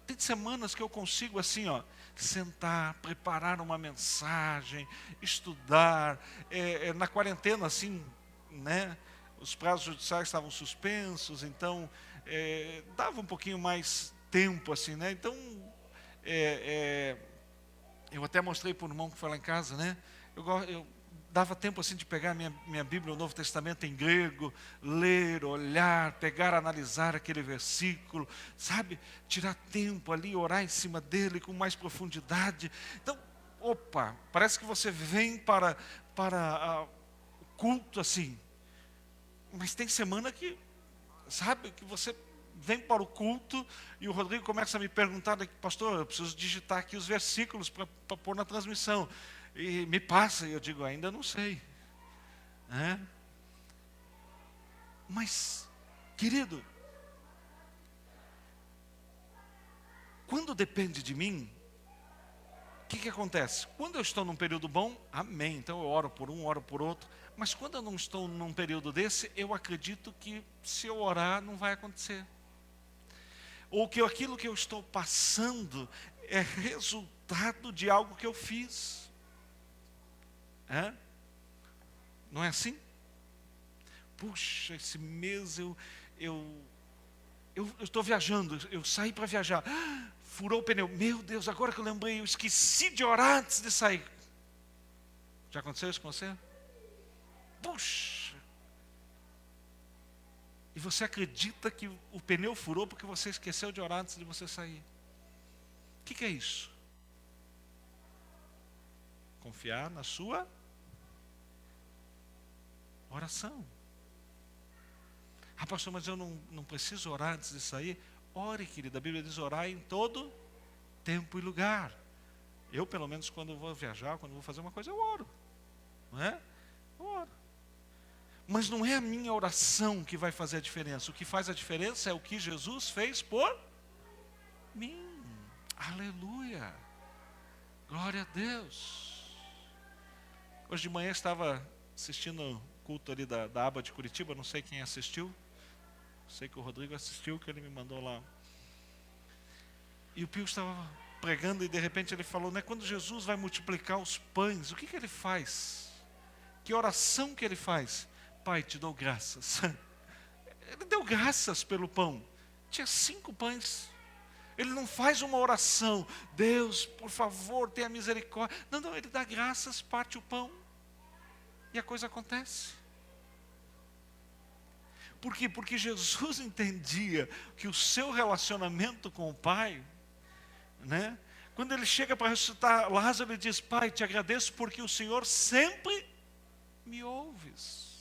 Tem semanas que eu consigo assim, ó, sentar, preparar uma mensagem, estudar. Na quarentena, assim, né? Os prazos judiciais estavam suspensos, então dava um pouquinho mais tempo, assim, né? Então, eu até mostrei para o irmão que foi lá em casa, né? Eu dava tempo assim de pegar minha Bíblia, o Novo Testamento em grego, ler, olhar, pegar, analisar aquele versículo, sabe? Tirar tempo ali, orar em cima dele com mais profundidade. Então, parece que você vem para o culto assim. Mas tem semana que, sabe, que você vem para o culto e o Rodrigo começa a me perguntar, pastor, eu preciso digitar aqui os versículos para pôr na transmissão. E me passa, e eu digo, ainda não sei. Mas, querido, quando depende de mim, o que acontece? Quando eu estou num período bom, amém, então eu oro por um, oro por outro. Mas quando eu não estou num período desse, eu acredito que se eu orar, não vai acontecer. Ou que aquilo que eu estou passando é resultado de algo que eu fiz. Não é assim? Puxa, esse mês eu estou viajando, eu saí para viajar, furou o pneu, meu Deus, agora que eu lembrei, eu esqueci de orar antes de sair. Já aconteceu isso com você? Puxa! E você acredita que o pneu furou porque você esqueceu de orar antes de você sair? O que é isso? Confiar na sua oração. Pastor, mas eu não preciso orar antes de sair? Ore, querida, a Bíblia diz orar em todo tempo e lugar. Eu, pelo menos, quando vou viajar, quando vou fazer uma coisa, eu oro. Não é? Eu oro. Mas não é a minha oração que vai fazer a diferença. O que faz a diferença é o que Jesus fez por mim. Aleluia. Glória a Deus. Hoje de manhã estava assistindo o culto ali da aba de Curitiba, não sei quem assistiu. Sei que o Rodrigo assistiu, que ele me mandou lá. E o Pio estava pregando e de repente ele falou, né, quando Jesus vai multiplicar os pães, o que ele faz? Que oração que ele faz? Pai, te dou graças. Ele deu graças pelo pão. Tinha 5 pães. Ele não faz uma oração, Deus, por favor, tenha misericórdia. Não, ele dá graças, parte o pão. E a coisa acontece. Por quê? Porque Jesus entendia que o seu relacionamento com o Pai, né? Quando ele chega para ressuscitar Lázaro, ele diz, Pai, te agradeço porque o Senhor sempre me ouves.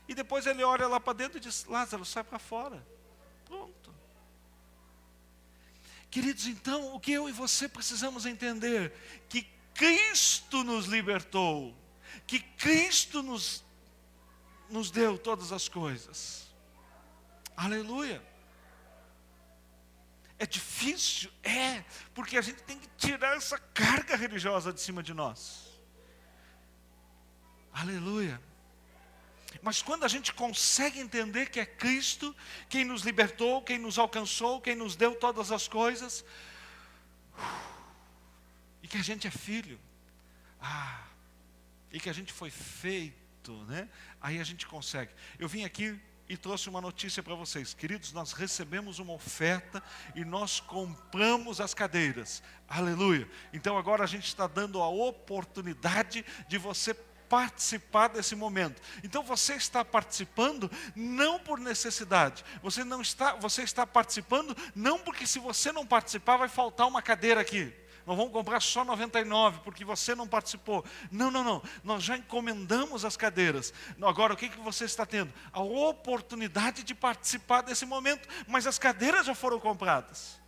E depois ele olha lá para dentro e diz, Lázaro, sai para fora. Pronto. Queridos, então, o que eu e você precisamos entender? Que Cristo nos libertou, que Cristo nos deu todas as coisas. Aleluia. É difícil? É, porque a gente tem que tirar essa carga religiosa de cima de nós. Aleluia. Mas quando a gente consegue entender que é Cristo quem nos libertou, quem nos alcançou, quem nos deu todas as coisas, e que a gente é filho, e que a gente foi feito, né? Aí a gente consegue. Eu vim aqui e trouxe uma notícia para vocês. Queridos, nós recebemos uma oferta e nós compramos as cadeiras. Aleluia. Então agora a gente está dando a oportunidade de você participar desse momento. Então você está participando não por necessidade. Você está participando não porque se você não participar vai faltar uma cadeira aqui. Nós vamos comprar só 99 porque você não participou. Não. Nós já encomendamos as cadeiras. Agora o que você está tendo? A oportunidade de participar desse momento. Mas as cadeiras já foram compradas.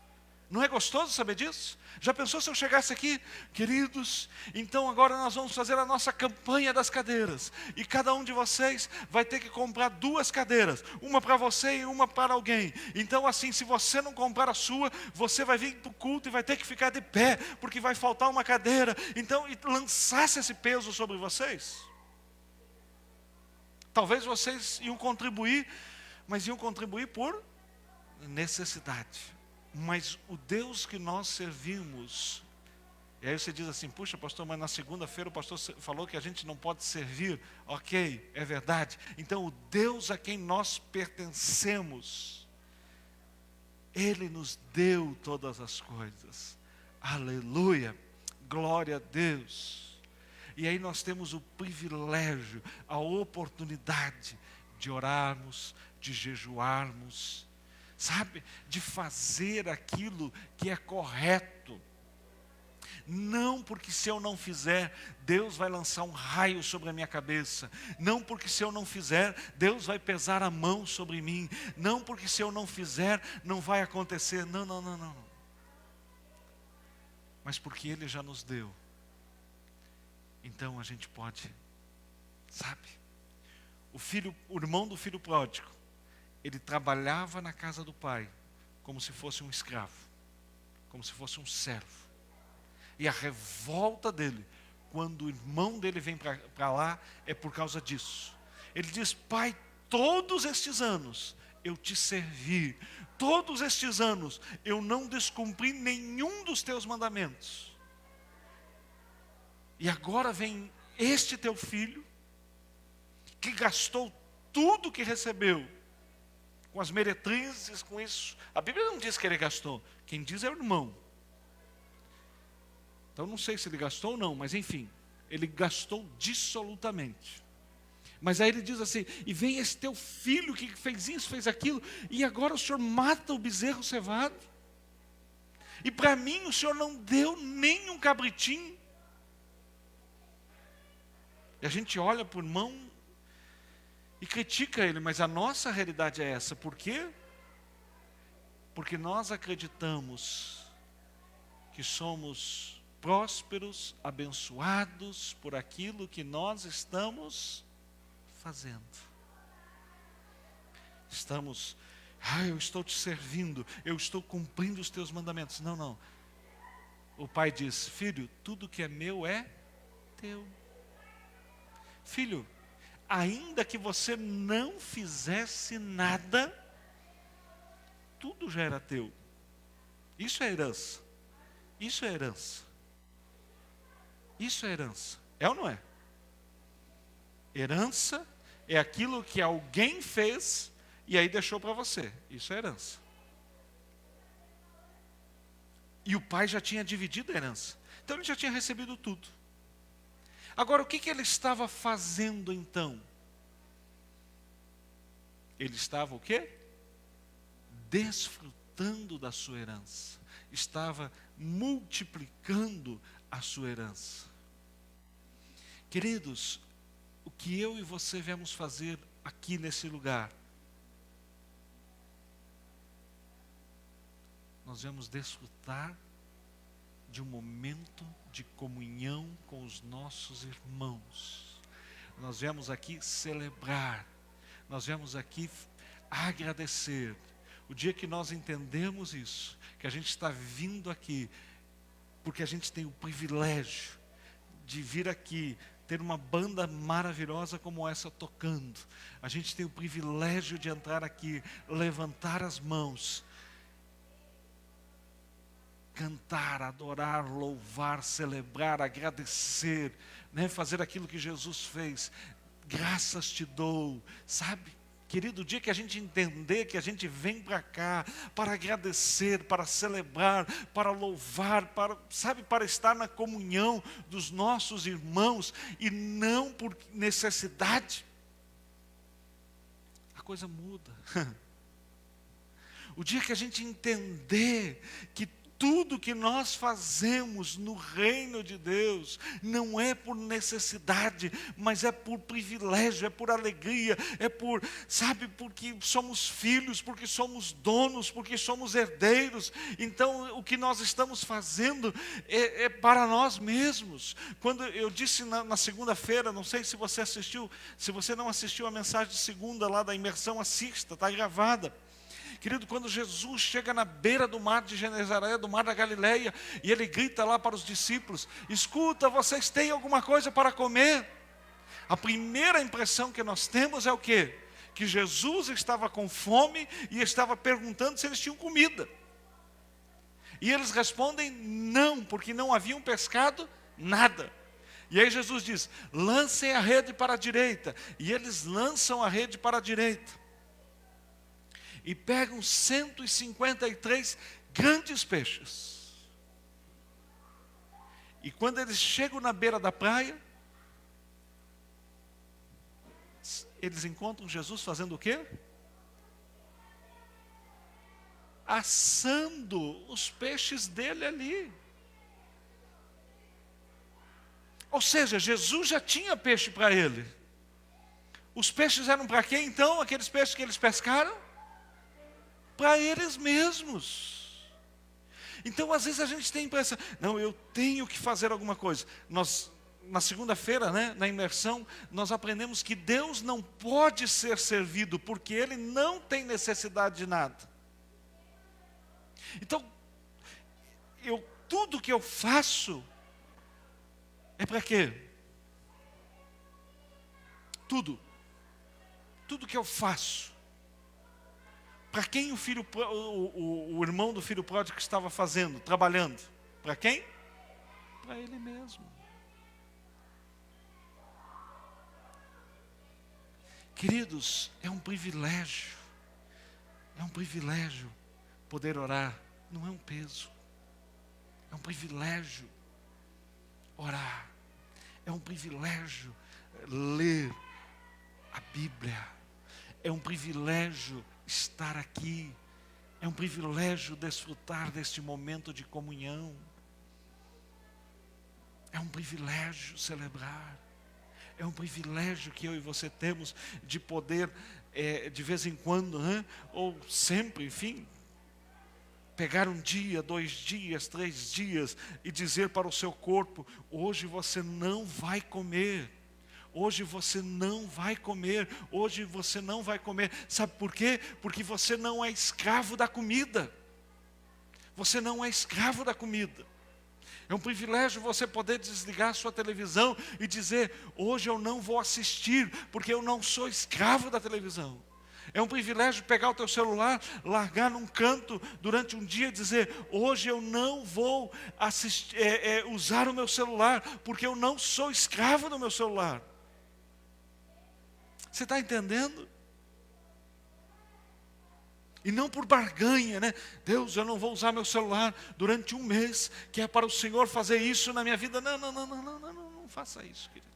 Não é gostoso saber disso? Já pensou se eu chegasse aqui? Queridos, então agora nós vamos fazer a nossa campanha das cadeiras. E cada um de vocês vai ter que comprar 2 cadeiras. Uma para você e uma para alguém. Então assim, se você não comprar a sua, você vai vir para o culto e vai ter que ficar de pé, porque vai faltar uma cadeira. Então, e lançasse esse peso sobre vocês. Talvez vocês iam contribuir, mas iam contribuir por necessidade. Mas o Deus que nós servimos, e aí você diz assim, puxa pastor, mas na segunda-feira o pastor falou que a gente não pode servir. Ok, é verdade. Então o Deus a quem nós pertencemos, Ele nos deu todas as coisas. Aleluia, glória a Deus. E aí nós temos o privilégio, a oportunidade de orarmos, de jejuarmos, sabe, de fazer aquilo que é correto. Não porque se eu não fizer, Deus vai lançar um raio sobre a minha cabeça. Não porque se eu não fizer, Deus vai pesar a mão sobre mim. Não porque se eu não fizer, não vai acontecer. Não. Mas porque Ele já nos deu. Então a gente pode, sabe? O irmão do filho pródigo, ele trabalhava na casa do pai, como se fosse um escravo, como se fosse um servo. E a revolta dele, quando o irmão dele vem para lá, é por causa disso. Ele diz, pai, todos estes anos eu te servi, todos estes anos eu não descumpri nenhum dos teus mandamentos. E agora vem este teu filho, que gastou tudo que recebeu, com as meretrizes, com isso. A Bíblia não diz que ele gastou, quem diz é o irmão. Então não sei se ele gastou ou não, mas enfim, ele gastou dissolutamente. Mas aí ele diz assim, e vem esse teu filho que fez isso, fez aquilo, e agora o Senhor mata o bezerro cevado. E para mim o Senhor não deu nem um cabritinho. E a gente olha para o irmão e critica ele, mas a nossa realidade é essa. Por quê? Porque nós acreditamos que somos prósperos, abençoados por aquilo que nós estamos fazendo. Eu estou te servindo, eu estou cumprindo os teus mandamentos. Não. O pai diz, filho, tudo que é meu é teu. Filho, ainda que você não fizesse nada, tudo já era teu. Isso é herança. Isso é herança. Isso é herança. É ou não é? Herança é aquilo que alguém fez e aí deixou para você. Isso é herança. E o pai já tinha dividido a herança. Então ele já tinha recebido tudo. Agora, o que ele estava fazendo então? Ele estava o quê? Desfrutando da sua herança. Estava multiplicando a sua herança. Queridos, o que eu e você viemos fazer aqui nesse lugar nós viemos desfrutar de um momento de comunhão com os nossos irmãos. Nós viemos aqui celebrar, nós viemos aqui agradecer. O dia que nós entendemos isso, que a gente está vindo aqui, porque a gente tem o privilégio de vir aqui, ter uma banda maravilhosa como essa tocando. A gente tem o privilégio de entrar aqui, levantar as mãos, cantar, adorar, louvar, celebrar, agradecer, né? Fazer aquilo que Jesus fez. Graças te dou, sabe? Querido, o dia que a gente entender que a gente vem para cá para agradecer, para celebrar, para louvar, para estar na comunhão dos nossos irmãos e não por necessidade, a coisa muda. O dia que a gente entender que tudo que nós fazemos no reino de Deus não é por necessidade, mas é por privilégio, é por alegria, é por, sabe, porque somos filhos, porque somos donos, porque somos herdeiros. Então o que nós estamos fazendo é para nós mesmos. Quando eu disse na segunda-feira, não sei se você assistiu, se você não assistiu a mensagem de segunda lá da imersão, assista, está gravada. Querido, quando Jesus chega na beira do mar de Genezaré, do mar da Galileia, e ele grita lá para os discípulos: escuta, vocês têm alguma coisa para comer? A primeira impressão que nós temos é o quê? Que Jesus estava com fome e estava perguntando se eles tinham comida. E eles respondem não, porque não haviam pescado nada. E aí Jesus diz: lancem a rede para a direita. E eles lançam a rede para a direita. E pegam 153 grandes peixes. E quando eles chegam na beira da praia, eles encontram Jesus fazendo o quê? Assando os peixes dele ali. Ou seja, Jesus já tinha peixe para ele. Os peixes eram para quem então? Aqueles peixes que eles pescaram? Para eles mesmos. Então às vezes a gente tem a impressão, não, eu tenho que fazer alguma coisa. Nós, na segunda-feira, né, na imersão, nós aprendemos que Deus não pode ser servido, porque Ele não tem necessidade de nada. Então, tudo que eu faço, é para quê? Tudo que eu faço, para quem o irmão do filho pródigo estava fazendo, trabalhando? Para quem? Para ele mesmo. Queridos, é um privilégio poder orar, não é um peso, é um privilégio orar, é um privilégio ler a Bíblia, é um privilégio estar aqui, é um privilégio desfrutar deste momento de comunhão, é um privilégio celebrar, é um privilégio que eu e você temos de poder, de vez em quando, né, ou sempre, enfim, pegar um dia, 2 dias, 3 dias e dizer para o seu corpo: hoje você não vai comer. Hoje você não vai comer, hoje você não vai comer. Sabe por quê? Porque você não é escravo da comida. Você não é escravo da comida. É um privilégio você poder desligar a sua televisão e dizer: hoje eu não vou assistir, porque eu não sou escravo da televisão. É um privilégio pegar o teu celular, largar num canto durante um dia e dizer: hoje eu não vou usar o meu celular, porque eu não sou escravo do meu celular. Você está entendendo? E não por barganha, né? Deus, eu não vou usar meu celular durante um mês, que é para o Senhor fazer isso na minha vida. Não faça isso, querido.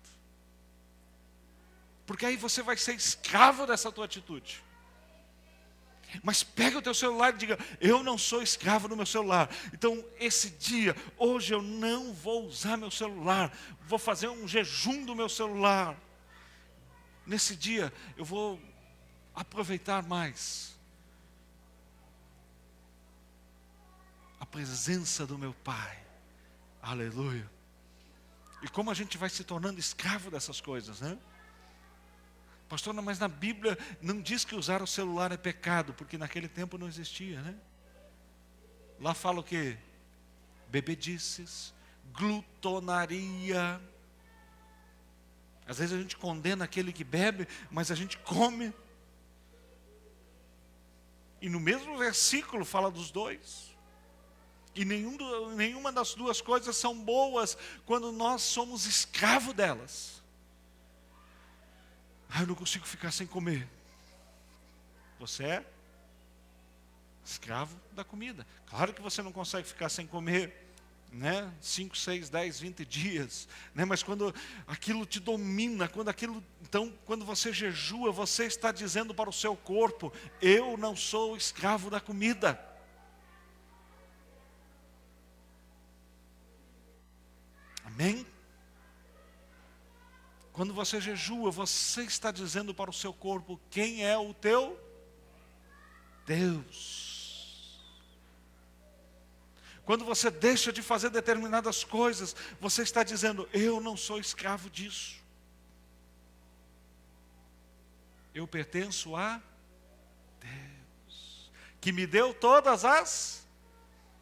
Porque aí você vai ser escravo dessa tua atitude. Mas pega o teu celular e diga: eu não sou escravo do meu celular. Então esse dia, hoje eu não vou usar meu celular. Vou fazer um jejum do meu celular. Nesse dia eu vou aproveitar mais. a presença do meu Pai. Aleluia. E como a gente vai se tornando escravo dessas coisas, né? Pastor, não, mas na Bíblia não diz que usar o celular é pecado, porque naquele tempo não existia, né? Lá fala o quê? Bebedices, glutonaria. Às vezes a gente condena aquele que bebe, mas a gente come. E no mesmo versículo fala dos dois. E nenhuma das duas coisas são boas quando nós somos escravos delas. Eu não consigo ficar sem comer. Você é escravo da comida. Claro que você não consegue ficar sem comer, né? 5, 6, 10, 20 dias, né? Mas quando aquilo te domina, quando você jejua, você está dizendo para o seu corpo: eu não sou escravo da comida. Amém? Quando você jejua, você está dizendo para o seu corpo: quem é o teu Deus. Quando você deixa de fazer determinadas coisas, você está dizendo: eu não sou escravo disso. Eu pertenço a Deus, que me deu todas as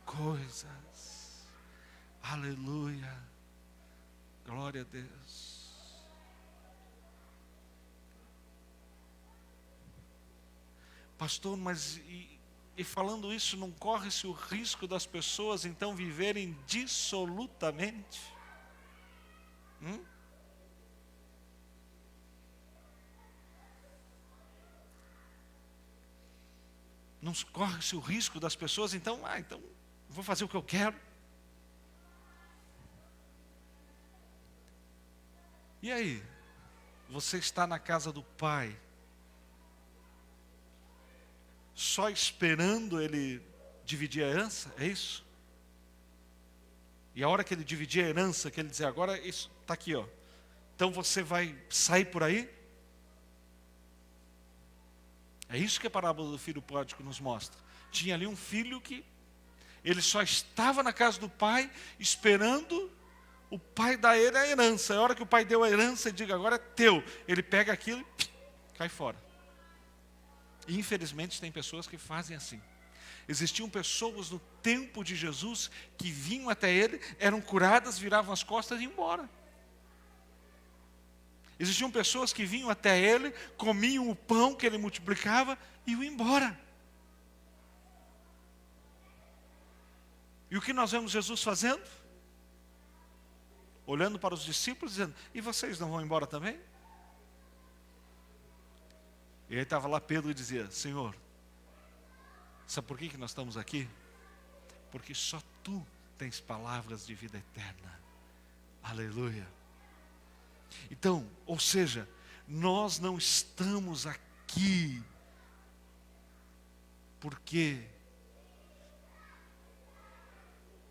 coisas. Aleluia. Glória a Deus. Pastor, mas e falando isso, não corre-se o risco das pessoas então viverem dissolutamente? Não corre-se o risco das pessoas então, então vou fazer o que eu quero? E aí? Você está na casa do Pai, só esperando Ele dividir a herança? É isso? E a hora que Ele dividir a herança, que Ele dizer: agora isso está aqui, ó. Então você vai sair por aí? É isso que a parábola do filho pródigo nos mostra. Tinha ali um filho que ele só estava na casa do pai, esperando o pai dar ele a herança. A hora que o pai deu a herança, ele diz: agora é teu. Ele pega aquilo e cai fora. E infelizmente tem pessoas que fazem assim. Existiam pessoas no tempo de Jesus que vinham até ele, eram curadas, viravam as costas e iam embora. Existiam pessoas que vinham até ele, comiam o pão que ele multiplicava e iam embora. E o que nós vemos Jesus fazendo? Olhando para os discípulos, dizendo: e vocês não vão embora também? E aí estava lá Pedro e dizia: Senhor, sabe por que nós estamos aqui? Porque só Tu tens palavras de vida eterna. Aleluia. Então, ou seja, nós não estamos aqui porque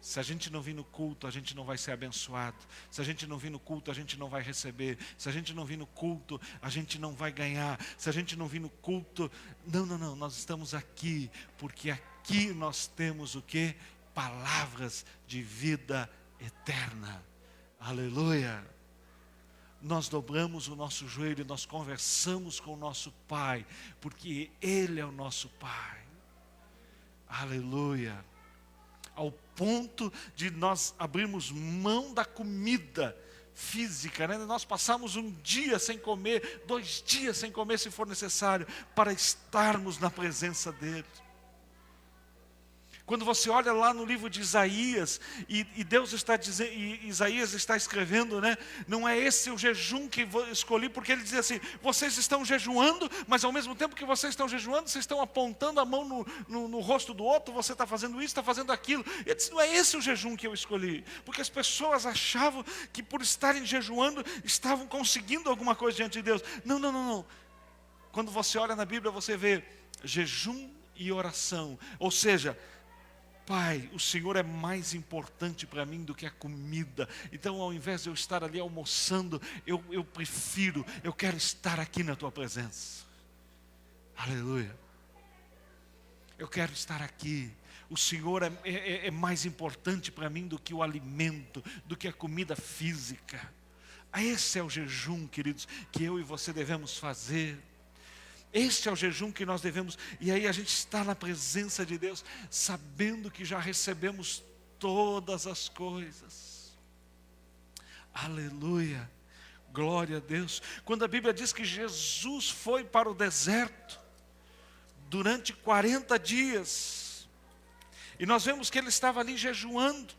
se a gente não vir no culto, a gente não vai ser abençoado. Se a gente não vir no culto, a gente não vai receber. Se a gente não vir no culto, a gente não vai ganhar. Se a gente não vir no culto... Não, nós estamos aqui porque aqui nós temos o quê? Palavras de vida eterna. Aleluia. Nós dobramos o nosso joelho, nós conversamos com o nosso Pai, porque Ele é o nosso Pai. Aleluia. Ao ponto de nós abrirmos mão da comida física, né? Nós passamos um dia sem comer, 2 dias sem comer se for necessário, para estarmos na presença dEle. Quando você olha lá no livro de Isaías, e Deus está dizendo, e Isaías está escrevendo, né? Não é esse o jejum que escolhi, porque ele diz assim: vocês estão jejuando, mas ao mesmo tempo que vocês estão jejuando, vocês estão apontando a mão no rosto do outro, você está fazendo isso, está fazendo aquilo. Ele disse: não é esse o jejum que eu escolhi, porque as pessoas achavam que por estarem jejuando, estavam conseguindo alguma coisa diante de Deus. Não. Quando você olha na Bíblia, você vê jejum e oração, ou seja, Pai, o Senhor é mais importante para mim do que a comida. Então, ao invés de eu estar ali almoçando, eu quero estar aqui na Tua presença. Aleluia. Eu quero estar aqui. O Senhor é mais importante para mim do que o alimento, do que a comida física. Esse é o jejum, queridos, que eu e você devemos fazer. Este é o jejum que nós devemos, e aí a gente está na presença de Deus, sabendo que já recebemos todas as coisas. Aleluia, glória a Deus. Quando a Bíblia diz que Jesus foi para o deserto, durante 40 dias, e nós vemos que ele estava ali jejuando.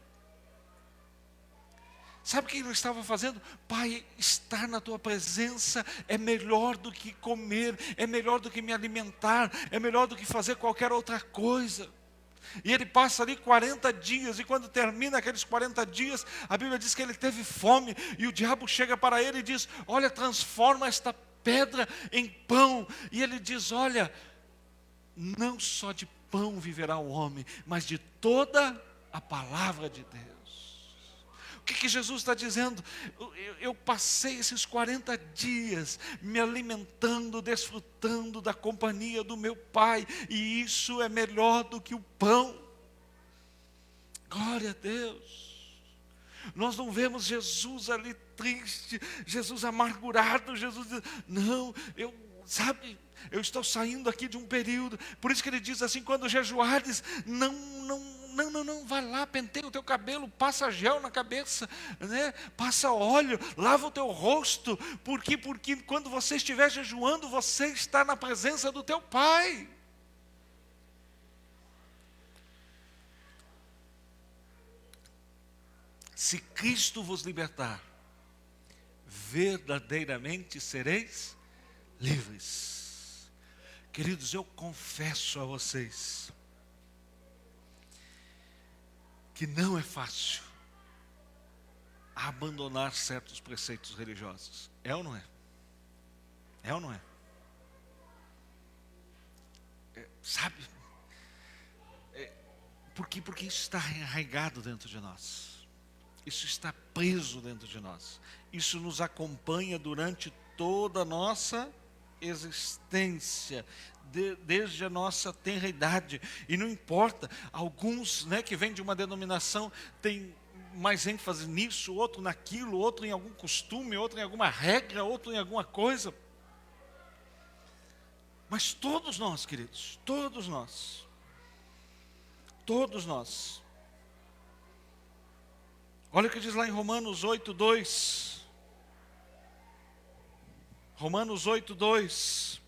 Sabe o que ele estava fazendo? Pai, estar na tua presença é melhor do que comer, é melhor do que me alimentar, é melhor do que fazer qualquer outra coisa. E ele passa ali 40 dias, e quando termina aqueles 40 dias, a Bíblia diz que ele teve fome, e o diabo chega para ele e diz: olha, transforma esta pedra em pão. E ele diz: olha, não só de pão viverá o homem, mas de toda a palavra de Deus. O que Jesus está dizendo? Eu passei esses 40 dias me alimentando, desfrutando da companhia do meu Pai, e isso é melhor do que o pão. Glória a Deus. Nós não vemos Jesus ali triste, Jesus amargurado, Jesus diz: não, eu estou saindo aqui de um período. Por isso que ele diz assim: quando jejuares, não, vai lá, penteia o teu cabelo, passa gel na cabeça, né? Passa óleo, lava o teu rosto, porque quando você estiver jejuando, você está na presença do teu Pai. Se Cristo vos libertar, verdadeiramente sereis livres. Queridos, eu confesso a vocês que não é fácil abandonar certos preceitos religiosos. É ou não é? É ou não é? Sabe? Porque isso está arraigado dentro de nós. Isso está preso dentro de nós. Isso nos acompanha durante toda a nossa existência, desde a nossa tenra idade. E não importa, alguns, né, que vêm de uma denominação têm mais ênfase nisso, outro naquilo, outro em algum costume, outro em alguma regra, outro em alguma coisa. Mas todos nós, queridos, todos nós, olha o que diz lá em Romanos 8:2. Romanos 8:2.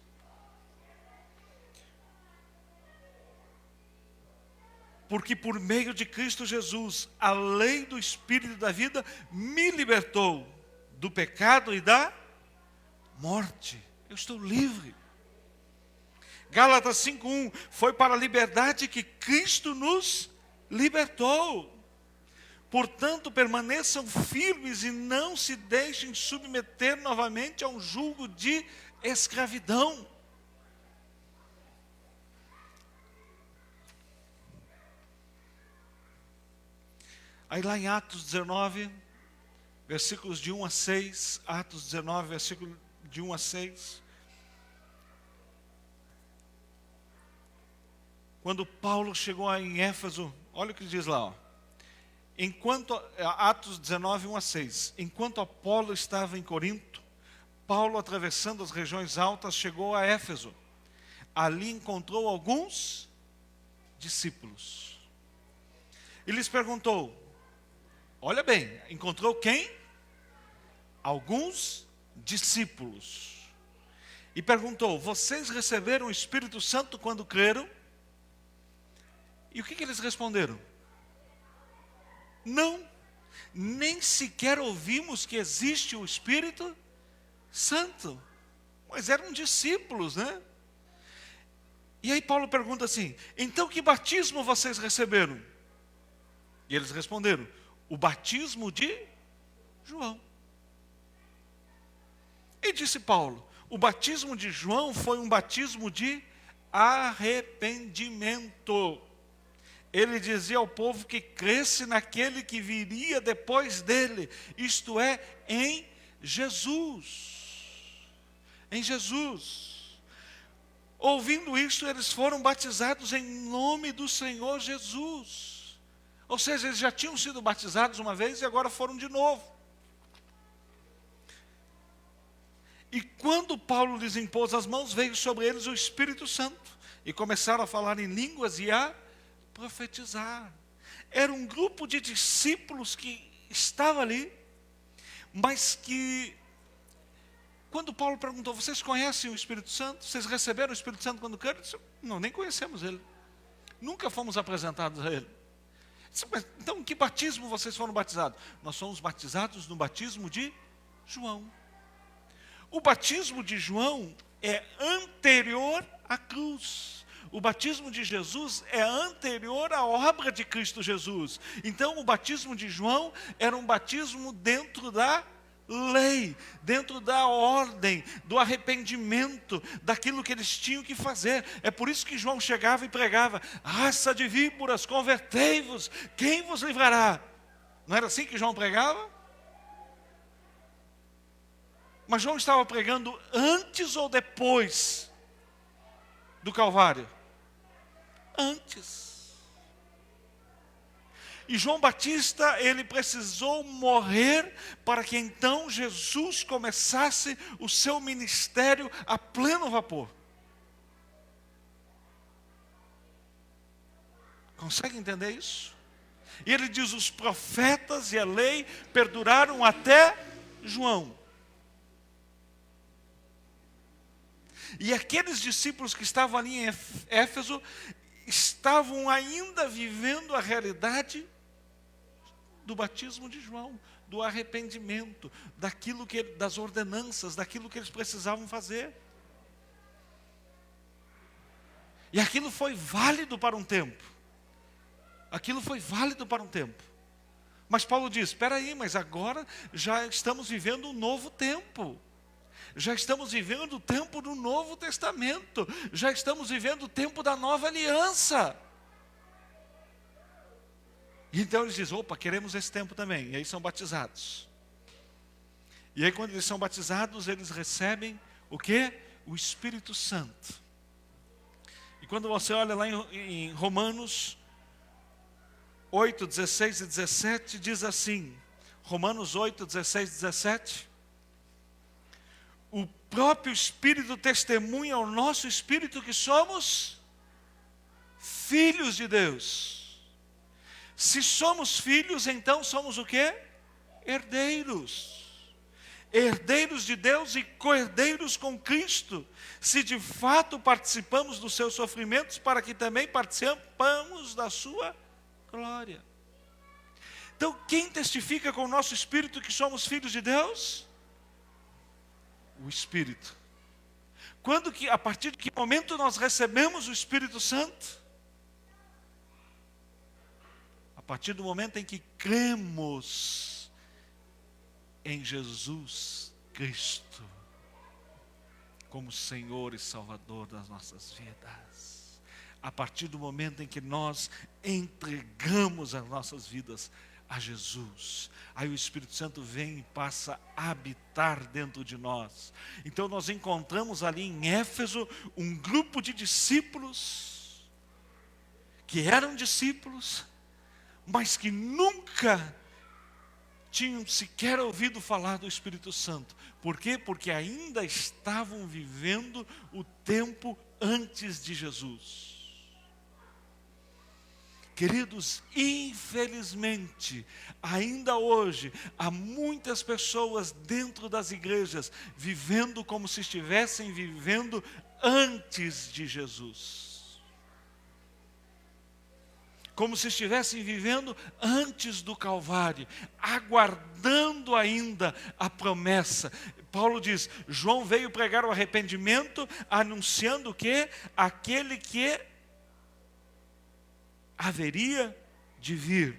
Porque por meio de Cristo Jesus, a lei do Espírito da vida me libertou do pecado e da morte. Eu estou livre. Gálatas 5:1. Foi para a liberdade que Cristo nos libertou. Portanto, permaneçam firmes e não se deixem submeter novamente a um jugo de escravidão. Aí lá em Atos 19, versículos de 1 a 6, Atos 19, versículo de 1 a 6. Quando Paulo chegou em Éfeso, olha o que diz lá, ó. Atos 19, 1 a 6. Enquanto Apolo estava em Corinto, Paulo, atravessando as regiões altas, chegou a Éfeso. Ali encontrou alguns discípulos. E lhes perguntou, olha bem, encontrou quem? Alguns discípulos. E perguntou, vocês receberam o Espírito Santo quando creram? E o que eles responderam? Não, nem sequer ouvimos que existe o Espírito Santo. Mas eram discípulos, né? E aí Paulo pergunta assim, então que batismo vocês receberam? E eles responderam, o batismo de João. E disse Paulo, o batismo de João foi um batismo de arrependimento. Ele dizia ao povo que cresce naquele que viria depois dele, isto é, em Jesus. Em Jesus. Ouvindo isso, eles foram batizados em nome do Senhor Jesus. Ou seja, eles já tinham sido batizados uma vez e agora foram de novo. E quando Paulo lhes impôs as mãos, veio sobre eles o Espírito Santo. E começaram a falar em línguas e a profetizar. Era um grupo de discípulos que estava ali, mas que, quando Paulo perguntou, vocês conhecem o Espírito Santo? Vocês receberam o Espírito Santo quando creram? Não, nem conhecemos ele. Nunca fomos apresentados a ele. Mas, então, em que batismo vocês foram batizados? Nós somos batizados no batismo de João. O batismo de João é anterior à cruz. O batismo de Jesus é anterior à obra de Cristo Jesus. Então, o batismo de João era um batismo dentro da lei, dentro da ordem, do arrependimento, daquilo que eles tinham que fazer. É por isso que João chegava e pregava: raça de víboras, convertei-vos, quem vos livrará? Não era assim que João pregava? Mas João estava pregando antes ou depois do Calvário? Antes. E João Batista, ele precisou morrer para que então Jesus começasse o seu ministério a pleno vapor. Consegue entender isso? E ele diz, os profetas e a lei perduraram até João. E aqueles discípulos que estavam ali em Éfeso, estavam ainda vivendo a realidade do batismo de João, do arrependimento, das ordenanças, daquilo que eles precisavam fazer. E aquilo foi válido para um tempo. Aquilo foi válido para um tempo. Mas Paulo diz, espera aí, mas agora já estamos vivendo um novo tempo. Já estamos vivendo o tempo do Novo Testamento. Já estamos vivendo o tempo da nova aliança. E então eles dizem, opa, queremos esse tempo também. E aí são batizados. E aí quando eles são batizados, eles recebem o quê? O Espírito Santo. E quando você olha lá em Romanos 8, 16 e 17, diz assim, Romanos 8, 16 e 17, o próprio Espírito testemunha ao nosso Espírito que somos filhos de Deus. Se somos filhos, então somos o quê? Herdeiros. Herdeiros de Deus e co-herdeiros com Cristo. Se de fato participamos dos seus sofrimentos, para que também participamos da sua glória. Então, quem testifica com o nosso Espírito que somos filhos de Deus? O Espírito. A partir de que momento nós recebemos o Espírito Santo? A partir do momento em que cremos em Jesus Cristo como Senhor e Salvador das nossas vidas. A partir do momento em que nós entregamos as nossas vidas a Jesus, aí o Espírito Santo vem e passa a habitar dentro de nós. Então nós encontramos ali em Éfeso um grupo de discípulos que eram discípulos, mas que nunca tinham sequer ouvido falar do Espírito Santo. Por quê? Porque ainda estavam vivendo o tempo antes de Jesus. Queridos, infelizmente, ainda hoje, há muitas pessoas dentro das igrejas vivendo como se estivessem vivendo antes de Jesus. Como se estivessem vivendo antes do Calvário, aguardando ainda a promessa. Paulo diz, João veio pregar o arrependimento, anunciando que aquele que haveria de vir.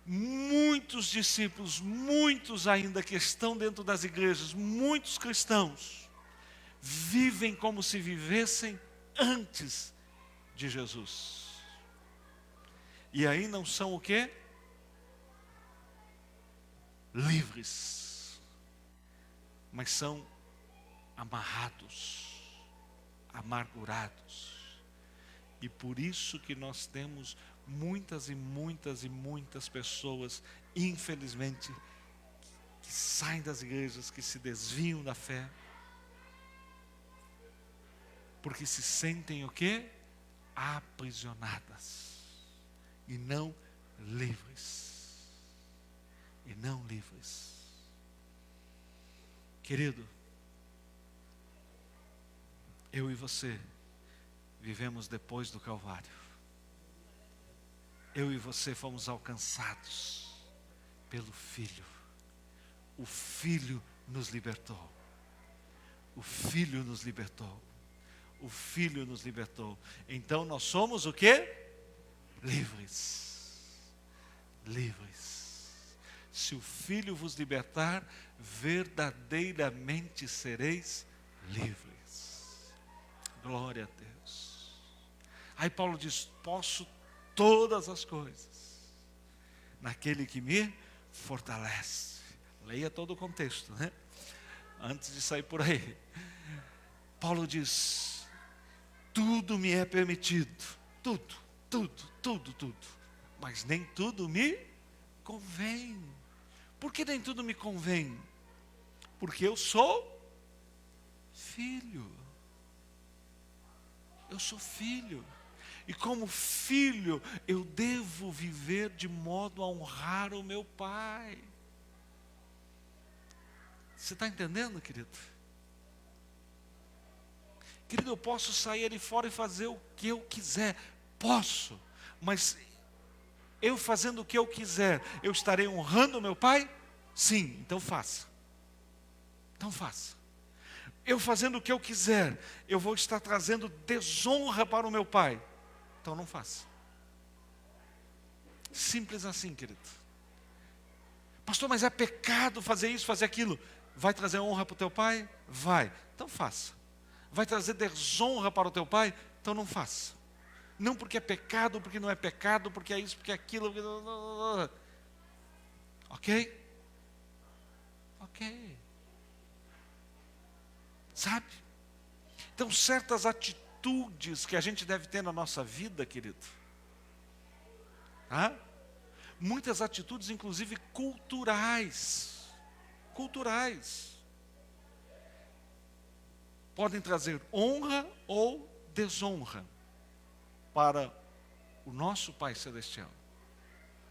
Muitos discípulos, muitos ainda que estão dentro das igrejas, muitos cristãos, vivem como se vivessem antes de Jesus. E aí não são o quê? Livres. Mas são amarrados, amargurados. E por isso que nós temos muitas e muitas e muitas pessoas, infelizmente, que saem das igrejas, que se desviam da fé, porque se sentem o quê? Aprisionadas e não livres. E não livres. Querido, eu e você vivemos depois do Calvário. Eu e você fomos alcançados pelo Filho. O Filho nos libertou. O Filho nos libertou. O Filho nos libertou. Então nós somos o quê? Livres. Livres. Se o Filho vos libertar, verdadeiramente sereis livres. Glória a Deus. Aí Paulo diz: posso todas as coisas naquele que me fortalece. Leia todo o contexto, né? Antes de sair por aí. Paulo diz: tudo me é permitido. Tudo, tudo, tudo, tudo. Mas nem tudo me convém. Por que nem tudo me convém? Porque eu sou filho. Eu sou filho. E como filho, eu devo viver de modo a honrar o meu pai. Você está entendendo, querido? Querido, eu posso sair ali fora e fazer o que eu quiser. Posso. Mas eu fazendo o que eu quiser, eu estarei honrando o meu pai? Sim, então faça. Então faça. Eu fazendo o que eu quiser, eu vou estar trazendo desonra para o meu pai. Então não faça. Simples assim, querido. Pastor, mas é pecado fazer isso, fazer aquilo. Vai trazer honra para o teu pai? Vai. Então faça. Vai trazer desonra para o teu pai? Então não faça. Não porque é pecado, porque não é pecado, porque é isso, porque é aquilo. Ok? Ok. Sabe? Então certas atitudes que a gente deve ter na nossa vida, querido. Muitas atitudes, inclusive culturais. Culturais. Podem trazer honra ou desonra para o nosso Pai Celestial.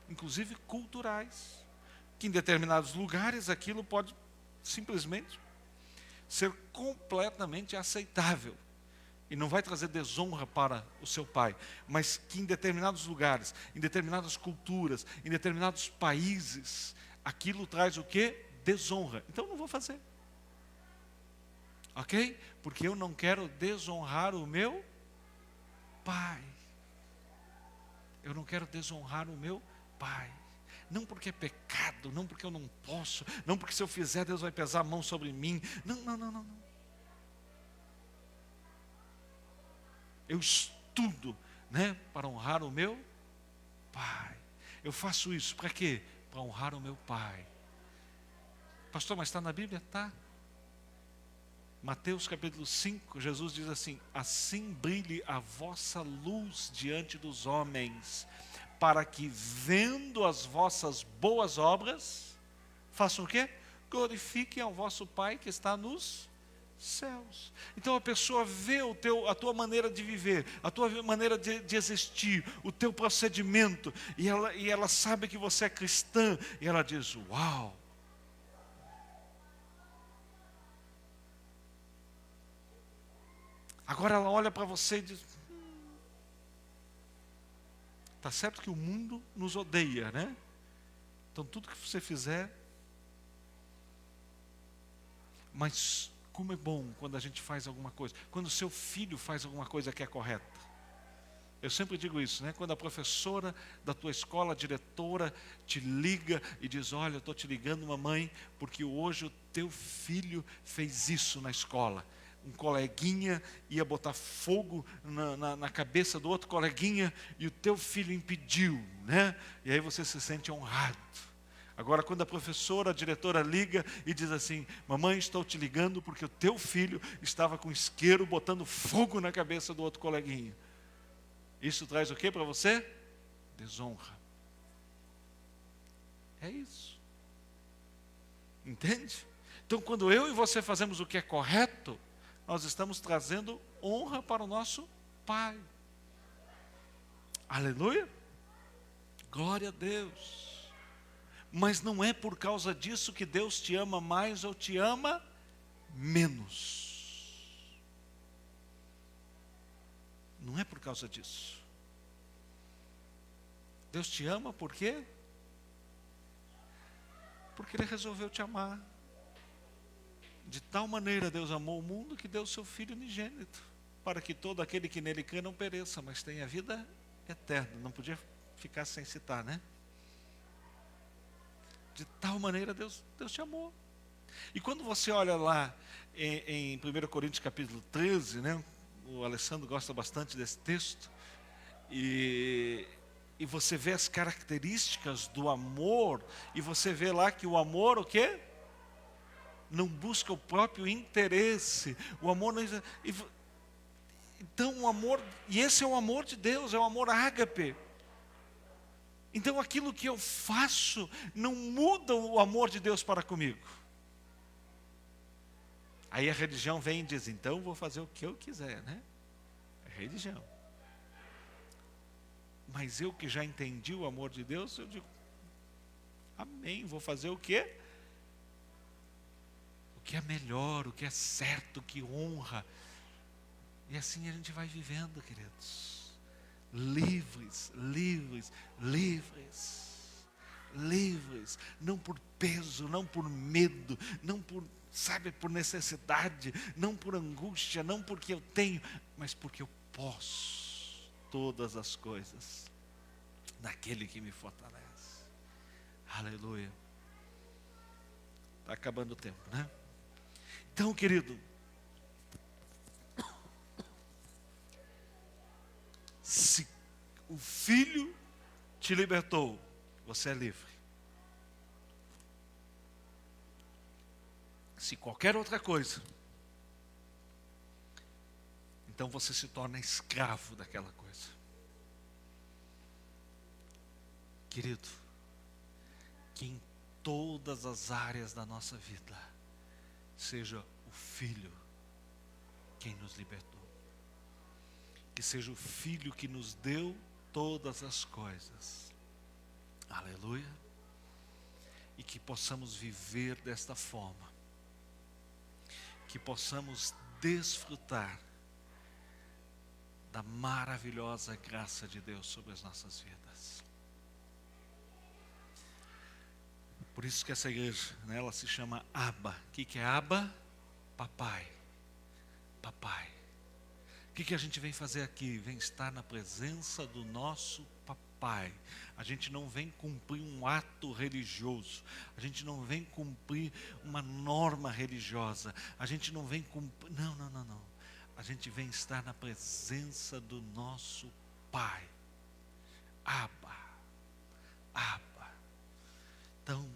Inclusive culturais. Que em determinados lugares aquilo pode simplesmente ser completamente aceitável. E não vai trazer desonra para o seu pai. Mas que em determinados lugares, em determinadas culturas, em determinados países, aquilo traz o quê? Desonra. Então não vou fazer. Ok? Porque eu não quero desonrar o meu pai. Eu não quero desonrar o meu pai. Não porque é pecado, não porque eu não posso, não porque se eu fizer Deus vai pesar a mão sobre mim. Não, não, não, não. Eu estudo, né, para honrar o meu pai. Eu faço isso para quê? Para honrar o meu pai. Pastor, mas está na Bíblia? Está. Mateus capítulo 5, Jesus diz assim: assim brilhe a vossa luz diante dos homens, para que vendo as vossas boas obras, façam o quê? Glorifiquem ao vosso Pai que está nos céus. Então a pessoa vê a tua maneira de viver, a tua maneira de existir, o teu procedimento, e ela sabe que você é cristã, e ela diz: uau! Agora ela olha para você e diz: tá certo que o mundo nos odeia, né? Então tudo que você fizer. Mas como é bom quando a gente faz alguma coisa, quando o seu filho faz alguma coisa que é correta. Eu sempre digo isso, né? Quando a professora da tua escola, a diretora, te liga e diz: olha, eu estou te ligando, mamãe, porque hoje o teu filho fez isso na escola. Um coleguinha ia botar fogo na cabeça do outro coleguinha e o teu filho impediu, né? E aí você se sente honrado. Agora, quando a professora, a diretora liga e diz assim: mamãe, estou te ligando porque o teu filho estava com isqueiro botando fogo na cabeça do outro coleguinha. Isso traz o que para você? Desonra. É isso. Entende? Então, quando eu e você fazemos o que é correto, nós estamos trazendo honra para o nosso Pai. Aleluia. Glória a Deus. Mas não é por causa disso que Deus te ama mais ou te ama menos. Não é por causa disso. Deus te ama por quê? Porque Ele resolveu te amar. De tal maneira Deus amou o mundo que deu o seu Filho unigênito, para que todo aquele que nele crê não pereça, mas tenha vida eterna. Não podia ficar sem citar, né? De tal maneira Deus te amou. E quando você olha lá em 1 Coríntios capítulo 13, né? O Alessandro gosta bastante desse texto, e você vê as características do amor, e você vê lá que o amor, o quê? Não busca o próprio interesse. O amor não... Então o amor, e esse é o amor de Deus, é o amor ágape. Então aquilo que eu faço não muda o amor de Deus para comigo. Aí a religião vem e diz: então vou fazer o que eu quiser, né? É religião. Mas eu que já entendi o amor de Deus, eu digo: amém, vou fazer o quê? O que é melhor, o que é certo, o que honra. E assim a gente vai vivendo, queridos. Livres, livres, livres. Livres, não por peso, não por medo, não por, por necessidade, não por angústia, não porque eu tenho, mas porque eu posso todas as coisas naquele que me fortalece. Aleluia. Está acabando o tempo, né? Então, querido, se o Filho te libertou, você é livre. Se qualquer outra coisa, então você se torna escravo daquela coisa. Querido, que em todas as áreas da nossa vida, seja o Filho quem nos libertou. Que seja o Filho que nos deu todas as coisas. Aleluia. E que possamos viver desta forma. Que possamos desfrutar da maravilhosa graça de Deus sobre as nossas vidas. Por isso que essa igreja, né, ela se chama Abba. O que é Abba? Papai. Papai. O que a gente vem fazer aqui? Vem estar na presença do nosso Papai. A gente não vem cumprir um ato religioso. A gente não vem cumprir uma norma religiosa. A gente não vem cumprir... Não. A gente vem estar na presença do nosso Pai. Abba. Abba. Então,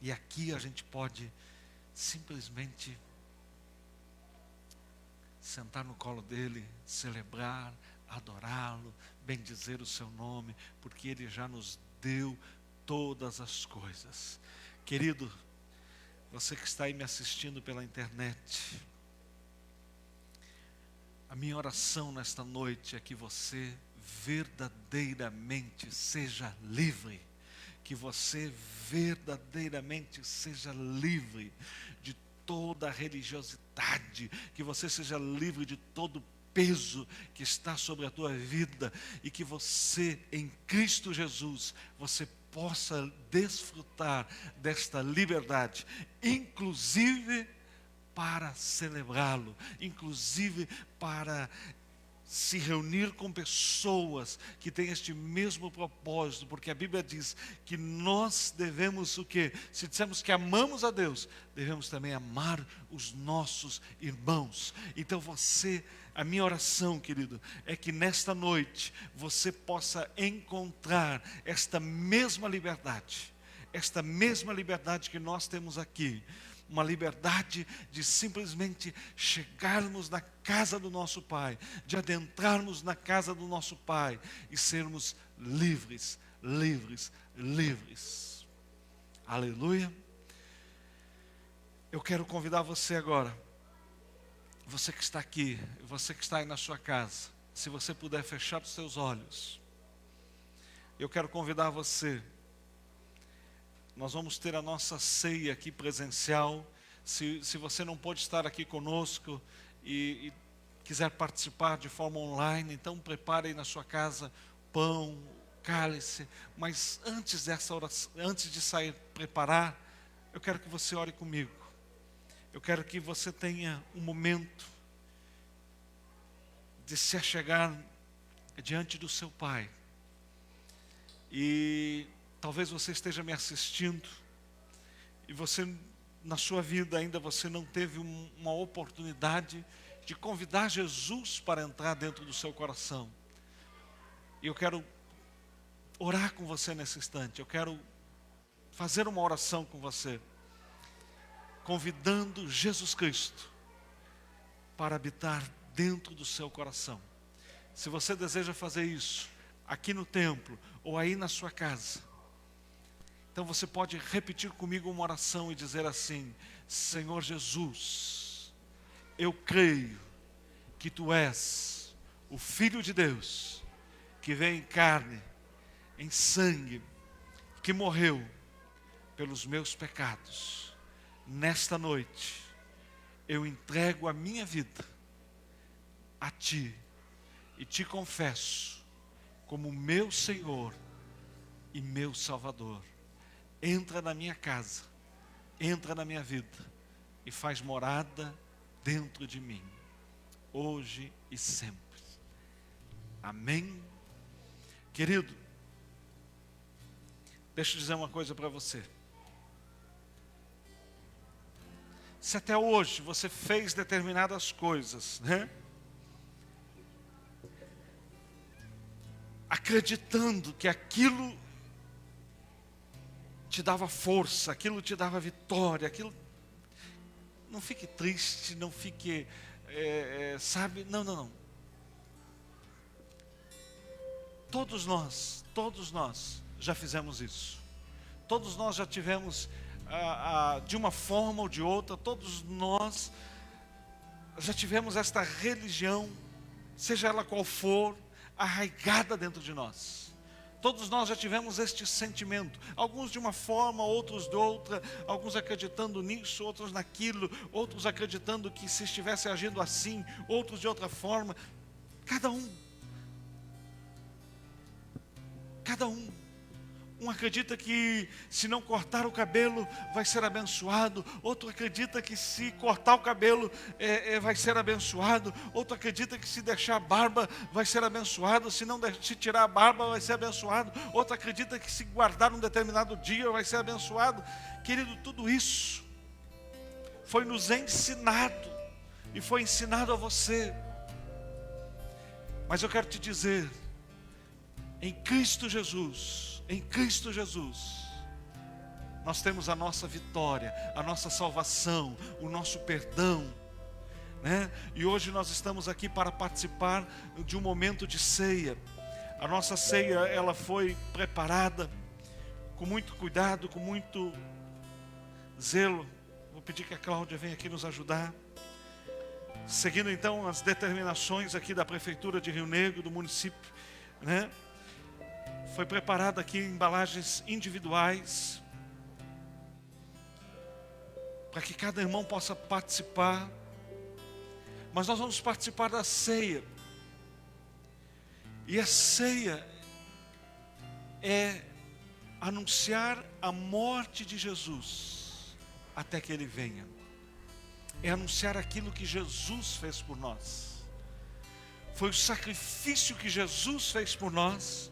e aqui a gente pode simplesmente sentar no colo dele, celebrar, adorá-lo, bendizer o seu nome, porque ele já nos deu todas as coisas. Querido, você que está aí me assistindo pela internet, a minha oração nesta noite é que você verdadeiramente seja livre. Que você verdadeiramente seja livre de toda a religiosidade, que você seja livre de todo o peso que está sobre a tua vida, e que você, em Cristo Jesus, você possa desfrutar desta liberdade, inclusive para celebrá-lo, inclusive para se reunir com pessoas que têm este mesmo propósito, porque a Bíblia diz que nós devemos o quê? Se dissermos que amamos a Deus, devemos também amar os nossos irmãos. Então você, a minha oração, querido, é que nesta noite você possa encontrar esta mesma liberdade, esta mesma liberdade que nós temos aqui, uma liberdade de simplesmente chegarmos na casa do nosso Pai, de adentrarmos na casa do nosso Pai e sermos livres, livres, livres. Aleluia. Eu quero convidar você agora, você que está aqui, você que está aí na sua casa, se você puder fechar os seus olhos, eu quero convidar você. Nós vamos ter a nossa ceia aqui presencial. Se você não pode estar aqui conosco e quiser participar de forma online, então prepare aí na sua casa pão, cálice. Mas antes dessa oração, antes de sair preparar, eu quero que você ore comigo. Eu quero que você tenha um momento de se achegar diante do seu Pai. E talvez você esteja me assistindo e você, na sua vida ainda, você não teve uma oportunidade de convidar Jesus para entrar dentro do seu coração. E eu quero orar com você nesse instante. Eu quero fazer uma oração com você, convidando Jesus Cristo para habitar dentro do seu coração. Se você deseja fazer isso aqui no templo ou aí na sua casa, então você pode repetir comigo uma oração e dizer assim: Senhor Jesus, eu creio que Tu és o Filho de Deus, que veio em carne, em sangue, que morreu pelos meus pecados. Nesta noite, eu entrego a minha vida a Ti e Te confesso como meu Senhor e meu Salvador. Entra na minha casa, entra na minha vida e faz morada dentro de mim, hoje e sempre. Amém? Querido, deixa eu dizer uma coisa para você. Se até hoje você fez determinadas coisas, né? Acreditando que aquilo te dava força, aquilo te dava vitória, aquilo... Não fique triste, não fique, sabe? Não. Todos nós já fizemos isso. Todos nós já tivemos, de uma forma ou de outra, todos nós já tivemos esta religião, seja ela qual for, arraigada dentro de nós. Todos nós já tivemos este sentimento, alguns de uma forma, outros de outra, alguns acreditando nisso, outros naquilo, outros acreditando que se estivesse agindo assim, outros de outra forma. Cada um. Um acredita que se não cortar o cabelo vai ser abençoado. Outro acredita que se cortar o cabelo vai ser abençoado. Outro acredita que se deixar a barba vai ser abençoado. Se tirar a barba vai ser abençoado. Outro acredita que se guardar um determinado dia vai ser abençoado. Querido, tudo isso foi nos ensinado e foi ensinado a você. Mas eu quero te dizer, em Cristo Jesus, nós temos a nossa vitória, a nossa salvação, o nosso perdão, né? E hoje nós estamos aqui para participar de um momento de ceia. A nossa ceia, ela foi preparada com muito cuidado, com muito zelo. Vou pedir que a Cláudia venha aqui nos ajudar. Seguindo então as determinações aqui da Prefeitura de Rio Negro, do município, né? Foi preparada aqui embalagens individuais, para que cada irmão possa participar. Mas nós vamos participar da ceia. E a ceia é anunciar a morte de Jesus até que Ele venha. É anunciar aquilo que Jesus fez por nós. Foi o sacrifício que Jesus fez por nós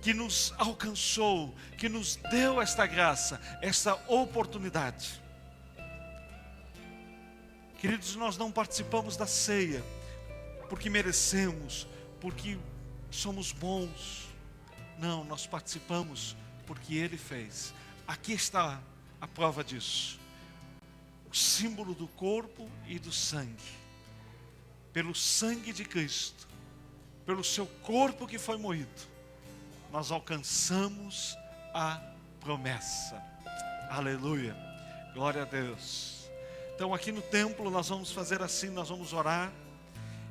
que nos alcançou, que nos deu esta graça, esta oportunidade. Queridos, nós não participamos da ceia porque merecemos, porque somos bons. Não, nós participamos porque Ele fez. aqui está a prova disso. O símbolo do corpo e do sangue. Pelo sangue de Cristo, pelo seu corpo que foi moído, nós alcançamos a promessa. Aleluia, glória a Deus. Então aqui no templo nós vamos fazer assim, nós vamos orar.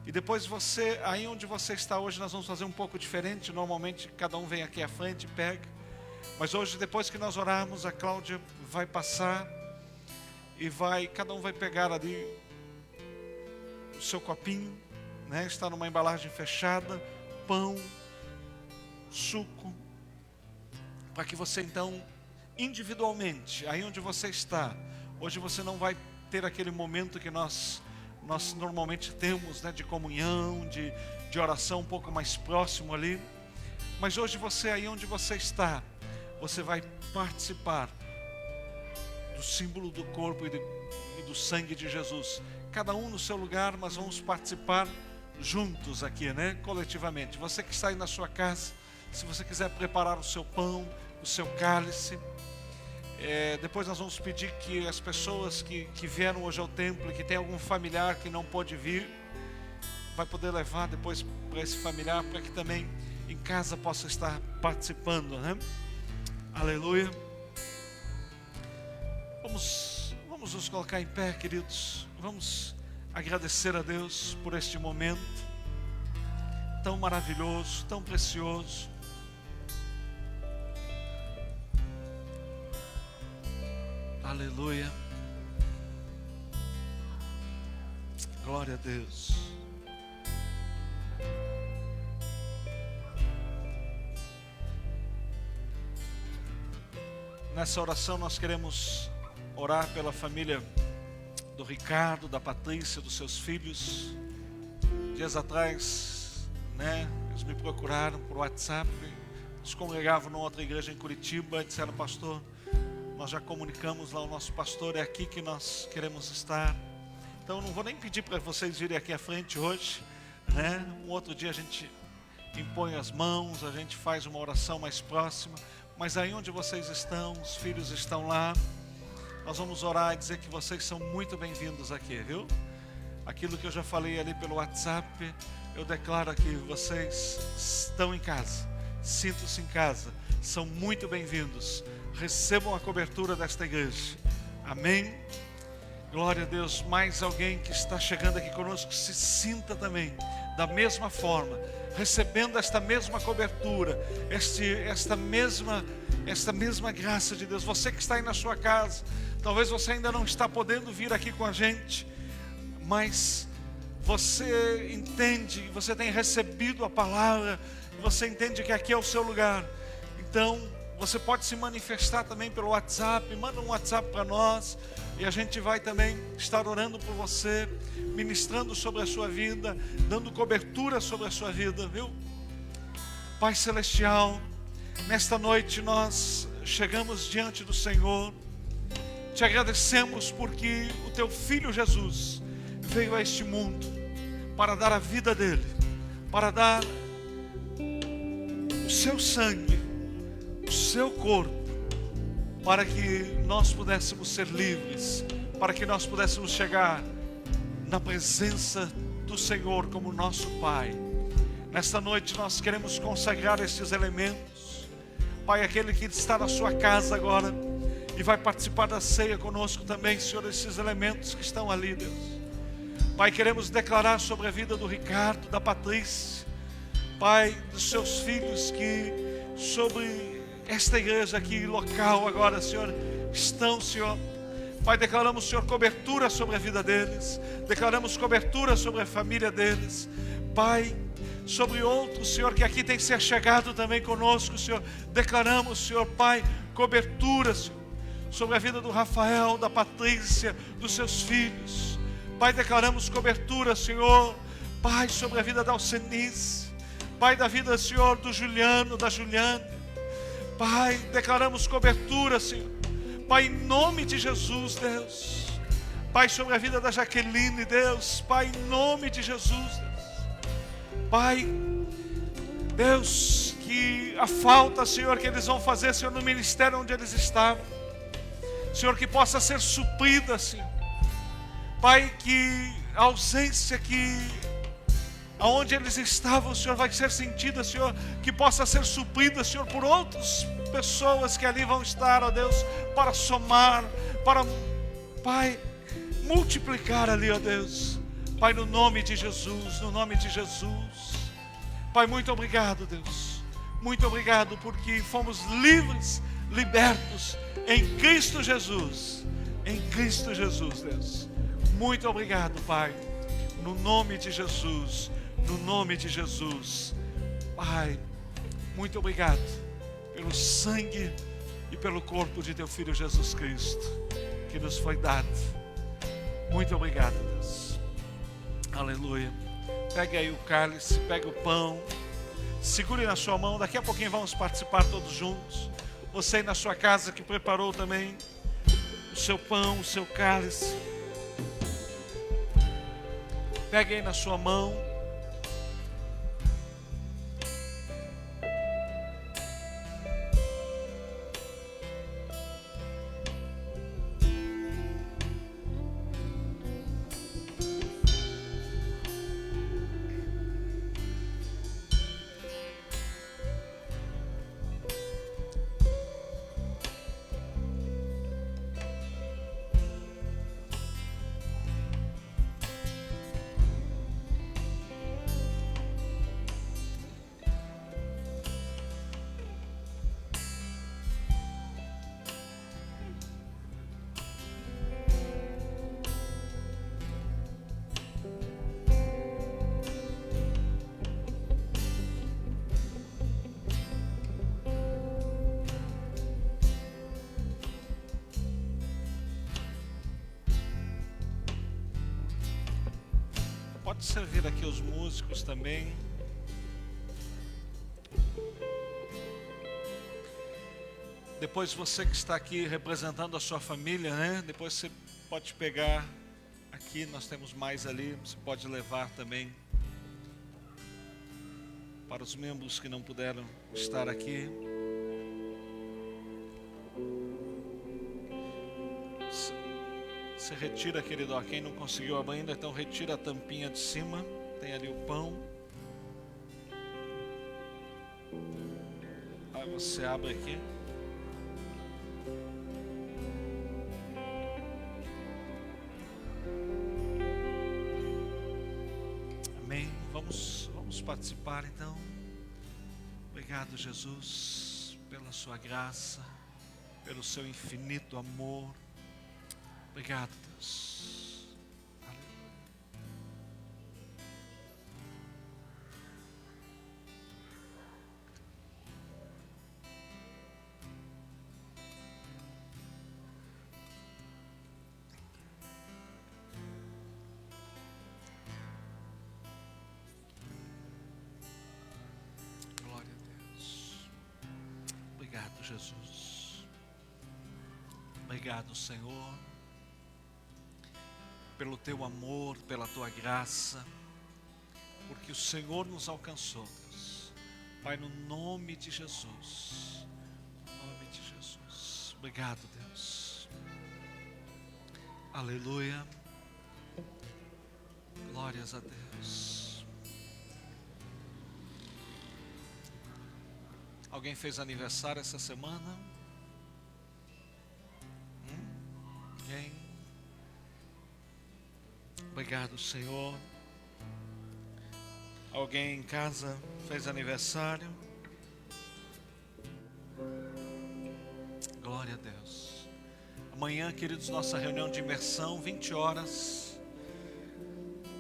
E depois você, aí onde você está hoje, nós vamos fazer um pouco diferente. Normalmente cada um vem aqui à frente e pega. Mas hoje, depois que nós orarmos, a Cláudia vai passar e cada um vai pegar ali o seu copinho, né? Está numa embalagem fechada, pão, suco, para que você então, individualmente, aí onde você está, hoje você não vai ter aquele momento que nós normalmente temos, né, de comunhão, de oração um pouco mais próximo ali, mas hoje você, aí onde você está, você vai participar do símbolo do corpo e do sangue de Jesus. Cada um no seu lugar, mas vamos participar juntos aqui, né? Coletivamente. Você que está aí na sua casa, se você quiser preparar o seu pão, o seu cálice. Depois nós vamos pedir que as pessoas que vieram hoje ao templo, que tem algum familiar que não pôde vir, vai poder levar depois para esse familiar, para que também em casa possa estar participando, né? Aleluia. Vamos nos colocar em pé, queridos. Vamos agradecer a Deus por este momento tão maravilhoso, tão precioso. Aleluia. Glória a Deus. Nessa oração nós queremos orar pela família do Ricardo, da Patrícia, dos seus filhos. Dias atrás, né, eles me procuraram por WhatsApp. Eles congregavam numa outra igreja em Curitiba e disseram: pastor, nós já comunicamos lá, o nosso pastor é aqui que nós queremos estar. Então eu não vou nem pedir para vocês virem aqui à frente hoje, né? Um outro dia a gente impõe as mãos, a gente faz uma oração mais próxima. Mas aí onde vocês estão, os filhos estão lá, nós vamos orar e dizer que vocês são muito bem-vindos aqui, viu? Aquilo que eu já falei ali pelo WhatsApp, eu declaro aqui: vocês estão em casa, sintam-se em casa, são muito bem-vindos. Recebam a cobertura desta igreja. Amém? Glória a Deus. Mais alguém que está chegando aqui conosco, se sinta também da mesma forma, recebendo esta mesma cobertura, esta mesma graça de Deus. Você que está aí na sua casa, talvez você ainda não está podendo vir aqui com a gente, mas você entende, você tem recebido a palavra, você entende que aqui é o seu lugar. Então você pode se manifestar também pelo WhatsApp. Manda um WhatsApp para nós e a gente vai também estar orando por você, ministrando sobre a sua vida, dando cobertura sobre a sua vida, viu? Pai Celestial, nesta noite nós chegamos diante do Senhor, te agradecemos porque o teu Filho Jesus veio a este mundo para dar a vida dele, para dar o seu sangue, o seu corpo, para que nós pudéssemos ser livres, para que nós pudéssemos chegar na presença do Senhor como nosso Pai. Nesta noite nós queremos consagrar estes elementos. Pai, aquele que está na sua casa agora e vai participar da ceia conosco também, Senhor, esses elementos que estão ali, Deus. Pai, queremos declarar sobre a vida do Ricardo, da Patrícia, Pai, dos seus filhos, que sobre esta igreja aqui, local agora, Senhor, estão, Senhor. Pai, declaramos, Senhor, cobertura sobre a vida deles, declaramos cobertura sobre a família deles. Pai, sobre outros, Senhor, que aqui tem se achegado também conosco, Senhor, declaramos, Senhor, Pai, cobertura, Senhor, sobre a vida do Rafael, da Patrícia, dos seus filhos. Pai, declaramos cobertura, Senhor, Pai, sobre a vida da Alcenice, Pai, da vida, Senhor, do Juliano, da Juliana. Pai, declaramos cobertura, Senhor. Pai, em nome de Jesus, Deus. Pai, sobre a vida da Jaqueline, Deus. Pai, em nome de Jesus, Deus. Pai, Deus, que a falta, Senhor, que eles vão fazer, Senhor, no ministério onde eles estavam, Senhor, que possa ser suprida, Senhor. Pai, que a ausência aonde eles estavam, Senhor, vai ser sentida, Senhor, que possa ser suprida, Senhor, por outras pessoas que ali vão estar, ó Deus, para somar, para, Pai, multiplicar ali, ó Deus. Pai, no nome de Jesus, no nome de Jesus. Pai, muito obrigado, Deus. Muito obrigado porque fomos livres, libertos em Cristo Jesus. Em Cristo Jesus, Deus. Muito obrigado, Pai. No nome de Jesus. No nome de Jesus. Pai, muito obrigado pelo sangue e pelo corpo de Teu Filho Jesus Cristo que nos foi dado. Muito obrigado, Deus. Aleluia. Pegue aí o cálice, pegue o pão, segure na sua mão. Daqui a pouquinho vamos participar todos juntos. Você aí na sua casa que preparou também o seu pão, o seu cálice. Pegue aí na sua mão. Pode servir aqui os músicos também. Depois você que está aqui representando a sua família, né? Depois você pode pegar aqui, nós temos mais ali, você pode levar também para os membros que não puderam estar aqui. Você retira, querido, ó, quem não conseguiu abrir ainda, então retira a tampinha de cima, tem ali o pão. Aí você abre aqui. Amém. Vamos participar então. Obrigado, Jesus, pela sua graça, pelo seu infinito amor. Obrigado, Deus. Aleluia. Glória a Deus. Obrigado, Jesus. Obrigado, Senhor, pelo Teu amor, pela Tua graça, porque o Senhor nos alcançou, Deus. Pai, no nome de Jesus, no nome de Jesus. Obrigado, Deus. Aleluia. Glórias a Deus. Alguém fez aniversário essa semana? Ninguém? Obrigado, Senhor. Alguém em casa fez aniversário? Glória a Deus. Amanhã, queridos, nossa reunião de imersão, 20 horas.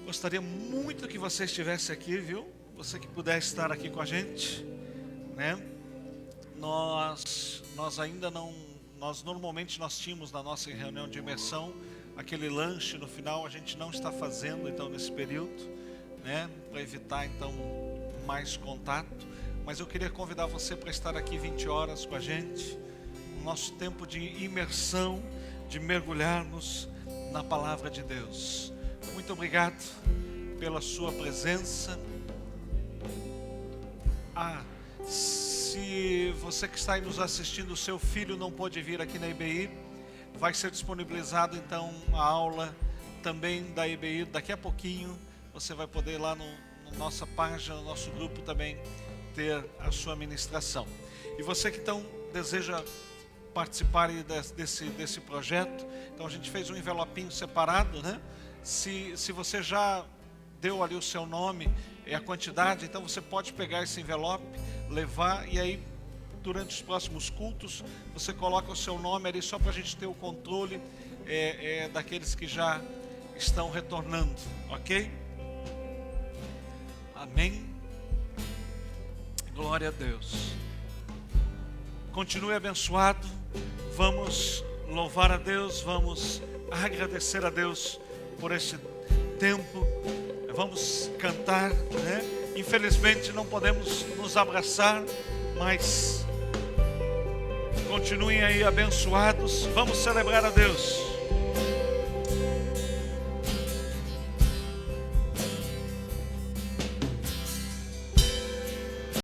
Gostaria muito que você estivesse aqui, viu? Você que puder estar aqui com a gente, né? Nós ainda não, normalmente nós tínhamos na nossa reunião de imersão aquele lanche no final, a gente não está fazendo então nesse período, né, para evitar então mais contato, mas eu queria convidar você para estar aqui 20 horas com a gente, no nosso tempo de imersão, de mergulharmos na palavra de Deus. Muito obrigado pela sua presença. Se você que está aí nos assistindo, o seu filho não pôde vir aqui na IBI, vai ser disponibilizado então a aula também da IBI. Daqui a pouquinho você vai poder ir lá na nossa página, no nosso grupo também, ter a sua ministração. E você que então deseja participar desse projeto, então a gente fez um envelopinho separado, né? Se você já deu ali o seu nome e a quantidade, então você pode pegar esse envelope, levar, e aí durante os próximos cultos você coloca o seu nome ali só para a gente ter o controle daqueles que já estão retornando, ok? Amém? Glória a Deus. Continue abençoado. Vamos louvar a Deus, vamos agradecer a Deus por este tempo. Vamos cantar, né? Infelizmente não podemos nos abraçar, mas continuem aí abençoados. Vamos celebrar a Deus.